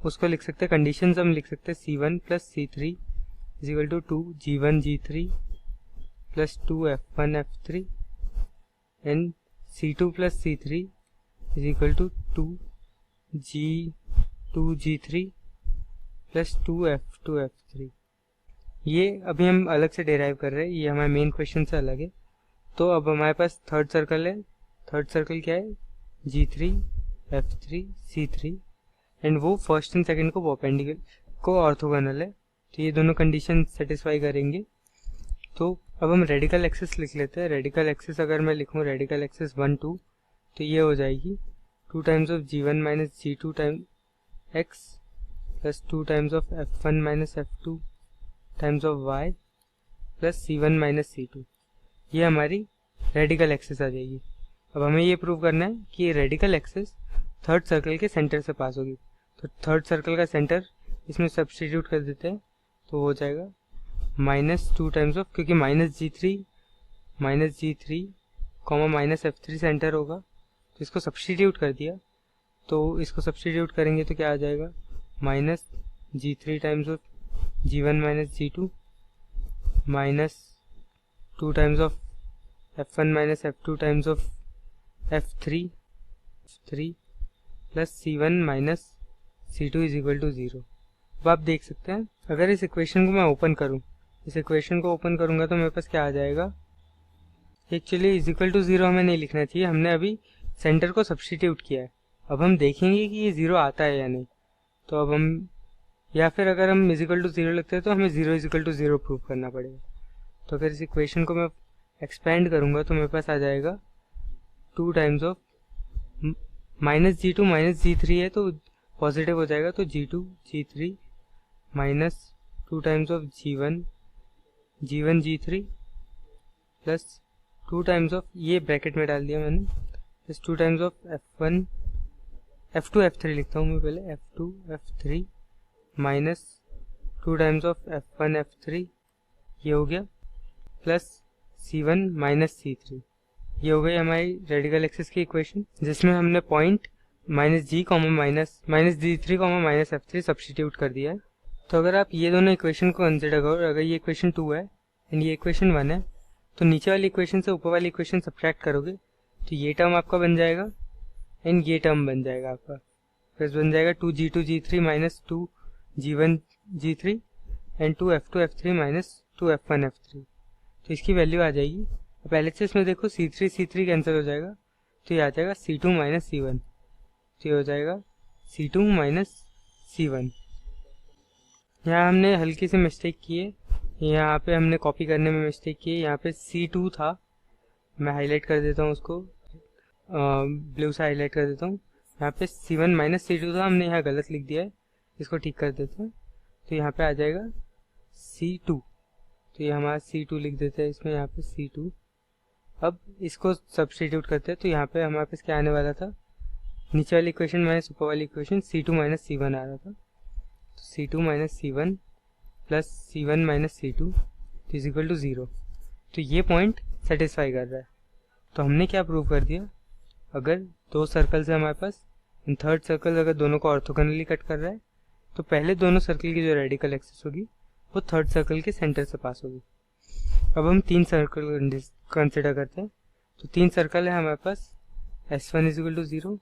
उसको लिख सकते हैं, कंडीशंस हम लिख सकते हैं c1 plus c3 is equal to 2 g1 g3 plus 2 f1 f3 and c2 plus c3 is equal to 2 g2 g3 plus 2 f2 f3. ये अभी हम अलग से डेराइव कर रहे हैं, ये हमारे मेन क्वेश्चन से अलग है. तो अब हमारे पास थर्ड सर्कल है. थर्ड सर्कल क्या है? g3 f3 c3 एंड वो फर्स्ट एंड सेकंड को परपेंडिकुलर को ऑर्थोगोनल है. तो ये दोनों कंडीशन सेटिस्फाई करेंगे. तो अब हम रेडिकल एक्सिस लिख लेते हैं. रेडिकल एक्सिस अगर मैं लिखूँ रेडिकल एक्सिस 1 2, तो ये हो जाएगी 2 times of g1 minus g2 time x plus 2 times of f1 minus f2 times of y plus c1 minus c2. ये हमारी रेडिकल एक्सिस आ जाएगी. अब हमें ये प्रूव करना है कि ये रेडिकल एक्सिस थर्ड सर्कल के सेंटर से पास होगी. तो थर्ड सर्कल का सेंटर इसमें सब्स्टिट्यूट कर देते हैं, तो हो जाएगा माइनस 2 टाइम्स ऑफ, क्योंकि minus G three comma minus f3 centre होगा, तो इसको सब्स्टिट्यूट कर दिया. तो इसको सब्स्टिट्यूट करेंगे तो क्या आ जाएगा? Minus g3 times of g1 minus g2 minus 2 times of f1 minus f2 times of f3 plus c1 minus c2 is equal to 0. अब आप देख सकते हैं, अगर इस इक्वेशन को मैं ओपन करूं, इस इक्वेशन को ओपन करूंगा तो मेरे पास क्या आ जाएगा? एक्चुअली इज इक्वल टू 0 हमें नहीं लिखना चाहिए, हमने अभी सेंटर को सब्स्टिट्यूट किया है. अब हम देखेंगे कि ये 0 आता है या नहीं. तो अब हम, या फिर अगर हम इज इक्वल टू 0 लिखते हैं तो हमें 0 इज इक्वल टू 0 प्रूव करना पड़ेगा. तो अगर इस इक्वेशन को मैं एक्सपेंड करूंगा तो मेरे पास आ जाएगा 2 टाइम्स ऑफ माइनस g3 है तो पॉजिटिव हो जाएगा, तो g2 g3 minus 2 times of g1 g3 plus 2 times of, ये ब्रैकेट में डाल दिया मैंने, plus 2 times of f2 f3 लिखता हूँ मैं पहले, f2 f3 minus 2 times of f1 f3, ये हो गया, प्लस c1 माइनस c3. ये हो गई हमारी रेडिकल एक्सिस की इक्वेशन, जिसमें हमने point minus g3 minus f3 substitute कर दिया है. तो अगर आप ये दोनों इक्वेशन को कंसिडर करो, अगर ये इक्वेशन 2 है एंड ये इक्वेशन 1 है, तो नीचे वाली इक्वेशन से ऊपर वाली इक्वेशन सब्ट्रैक्ट करोगे तो ये टर्म आपका बन जाएगा एंड ये टर्म बन जाएगा आपका. फिर बन जाएगा 2g2 g3 minus 2 g1 g3 and 2 f2 f3 minus 2 f1 f3. तो इसकी वैल्यू आ जाएगी. अब एलएचएस इसमें देखो c3 कैंसिल हो जाएगा, तो ये आ जाएगा c2 माइनस c1. तो ये हो जाएगा c2 माइनस c1. यहाँ हमने हल्की सी मिस्टेक की है, यहाँ पे हमने कॉपी करने में मिस्टेक की है. यहाँ पे c2 था, मैं हाईलाइट कर देता हूँ उसको, ब्लू से हाईलाइट कर देता हूँ. यहाँ पे c1 माइनस c2 था, हमने यहाँ गलत लिख दिया है, इसको ठीक कर देते हैं. तो यहाँ पे आ जाएगा c2, तो ये हमारा c2 लिख देते हैं इसमें, यहाँ पे c2. अब इसको सब्स्टिट्यूट करते हैं, तो यहाँ पे हमारे पास क्या आने वाला था? नीचे वाली इक्वेशन माइनस ऊपर वाली इक्वेशन, c2 माइनस c1 आ रहा था. तो c2 minus c1 plus c1 minus c2 is equal to 0. तो ये पॉइंट सेटिस्फाई कर रहा है. तो हमने क्या प्रूव कर दिया? अगर दो सर्कल्स है हमारे पास, इन थर्ड सर्कल अगर दोनों को ऑर्थोगोनली कट कर रहा है, तो पहले दोनों सर्कल की जो रेडिकल एक्सिस होगी वो थर्ड सर्कल के सेंटर से पास होगी. अब हम 3 सर्कल कंसिडर करते हैं. तो 3 सर्कल है हमारे पास, s1 is equal to 0,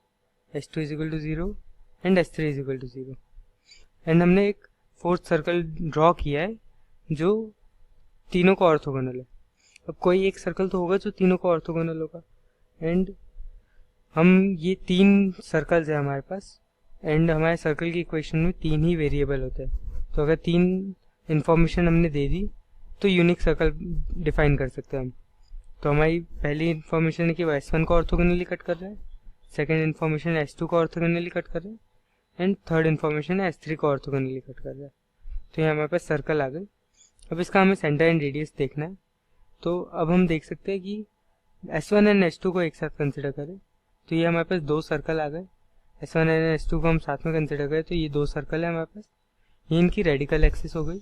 s2 is equal to 0 and s3 is equal to 0. And हमने एक फोर्थ सर्कल ड्रॉ किया है जो तीनों को ऑर्थोगोनल है. अब कोई एक सर्कल तो होगा जो तीनों को ऑर्थोगोनल होगा. एंड हम ये 3 सर्कल्स है हमारे पास, एंड हमारे सर्कल की इक्वेशन में 3 ही वेरिएबल होते हैं. तो अगर 3 इंफॉर्मेशन हमने दे दी तो यूनिक सर्कल डिफाइन कर सकते हैं हम. तो हमारी पहली इंफॉर्मेशन है कि वो s1 को ऑर्थोगोनली कट कर रहा है, सेकंड इंफॉर्मेशन है s2 को ऑर्थोगोनली कट कर रहा है, एंड थर्ड इंफॉर्मेशन है s3 को ऑर्थोगोनली कट कर रहा है. तो ये हमारे पास सर्कल आ गए. अब इसका हमें सेंटर एंड रेडियस देखना है. तो अब हम देख सकते हैं कि s1 एंड s2 को एक साथ कंसिडर करें तो ये हमारे पास 2 सर्कल आ गए. s1 एंड s2 को हम साथ में कंसिडर करें तो ये 2 सर्कल है हमारे पास. ये इनकी रेडिकल एक्सिस हो गई.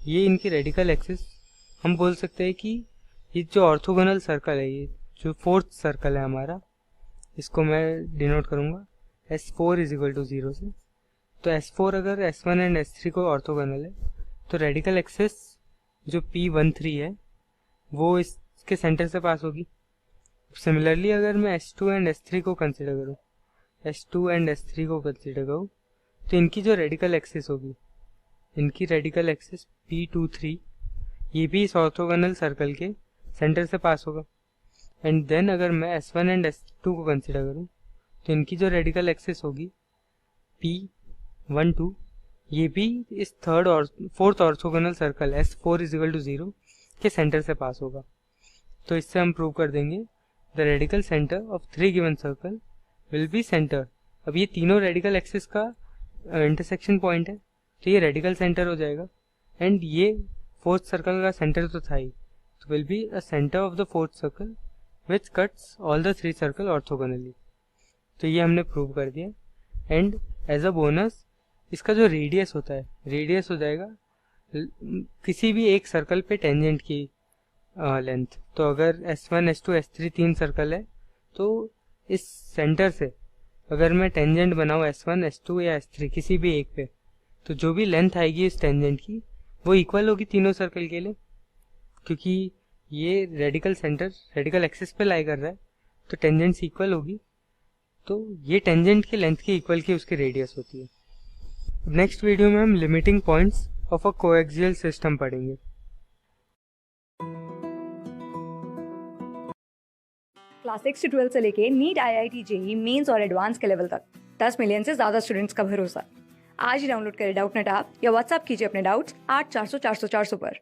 ये इनकी रेडिकल एक्सिस हम बोल सकते हैं कि ये जो ऑर्थोगोनल सर्कल है, ये जो फोर्थ सर्कल है हमारा, इसको मैं डिनोट करूँगा S4 इज इक्वल टू 0 से। तो S4 अगर S1 एंड S3 को ऑर्थोगोनल है तो रेडिकल एक्सिस जो P13 है वो इसके सेंटर से पास होगी। सिमिलरली अगर मैं S2 एंड S3 को कंसिडर करूँ, S2 एंड S3 को कंसिडर करूँ, तो इनकी जो रेडिकल एक्सिस होगी, इनकी रेडिकल एक्सिस P23, ये भी इस ऑर्थोगोनल सर्कल के सेंटर से पास होगा। एंड देन अगर मैं S1 एंड S2 को कंसिडर करूँ तो इनकी जो रेडिकल एक्सिस होगी P12, ये भी इस थर्ड और fourth orthogonal circle S4 is equal to 0 के सेंटर से पास होगा। तो इससे हम प्रूव कर देंगे the radical centre of 3 given circle will be centre. अब ये तीनों रेडिकल एक्सिस का इंटरसेक्शन पॉइंट है, तो ये रेडिकल सेंटर हो जाएगा। एंड ये फोर्थ सर्कल का सेंटर तो था ही, तो will be a centre of the fourth circle which cuts all the 3 circle orthogonally. तो ये हमने प्रूव कर दिया। एंड एज अ बोनस इसका जो रेडियस होता है, रेडियस हो जाएगा किसी भी एक सर्कल पे टेंजेंट की लेंथ। तो अगर S1, S2, S3 3 सर्कल है तो इस सेंटर से अगर मैं टेंजेंट बनाऊँ S1, S2 या S3 किसी भी एक पे, तो जो भी लेंथ आएगी इस टेंजेंट की वो इक्वल होगी तीनों सर्कल के लिए, क्योंकि ये रेडिकल सेंटर रेडिकल एक्सिस पे लाई कर रहा है, तो टेंजेंट्स इक्वल होगी। तो ये टेंजेंट की लेंथ की इक्वल की उसकी रेडियस होती है। नेक्स्ट वीडियो में हम limiting points of a coaxial system पढ़ेंगे। क्लास 6 से 12 से लेके नीट, IIT, JEE मेंस और एडवांस के लेवल तक 10 मिलियन से ज्यादा स्टूडेंट्स का भरोसा। आज ही डाउनलोड करें डाउटनेट ऐप या व्हाट्सएप कीजिए अपने डाउट्स 8400 400 400 पर।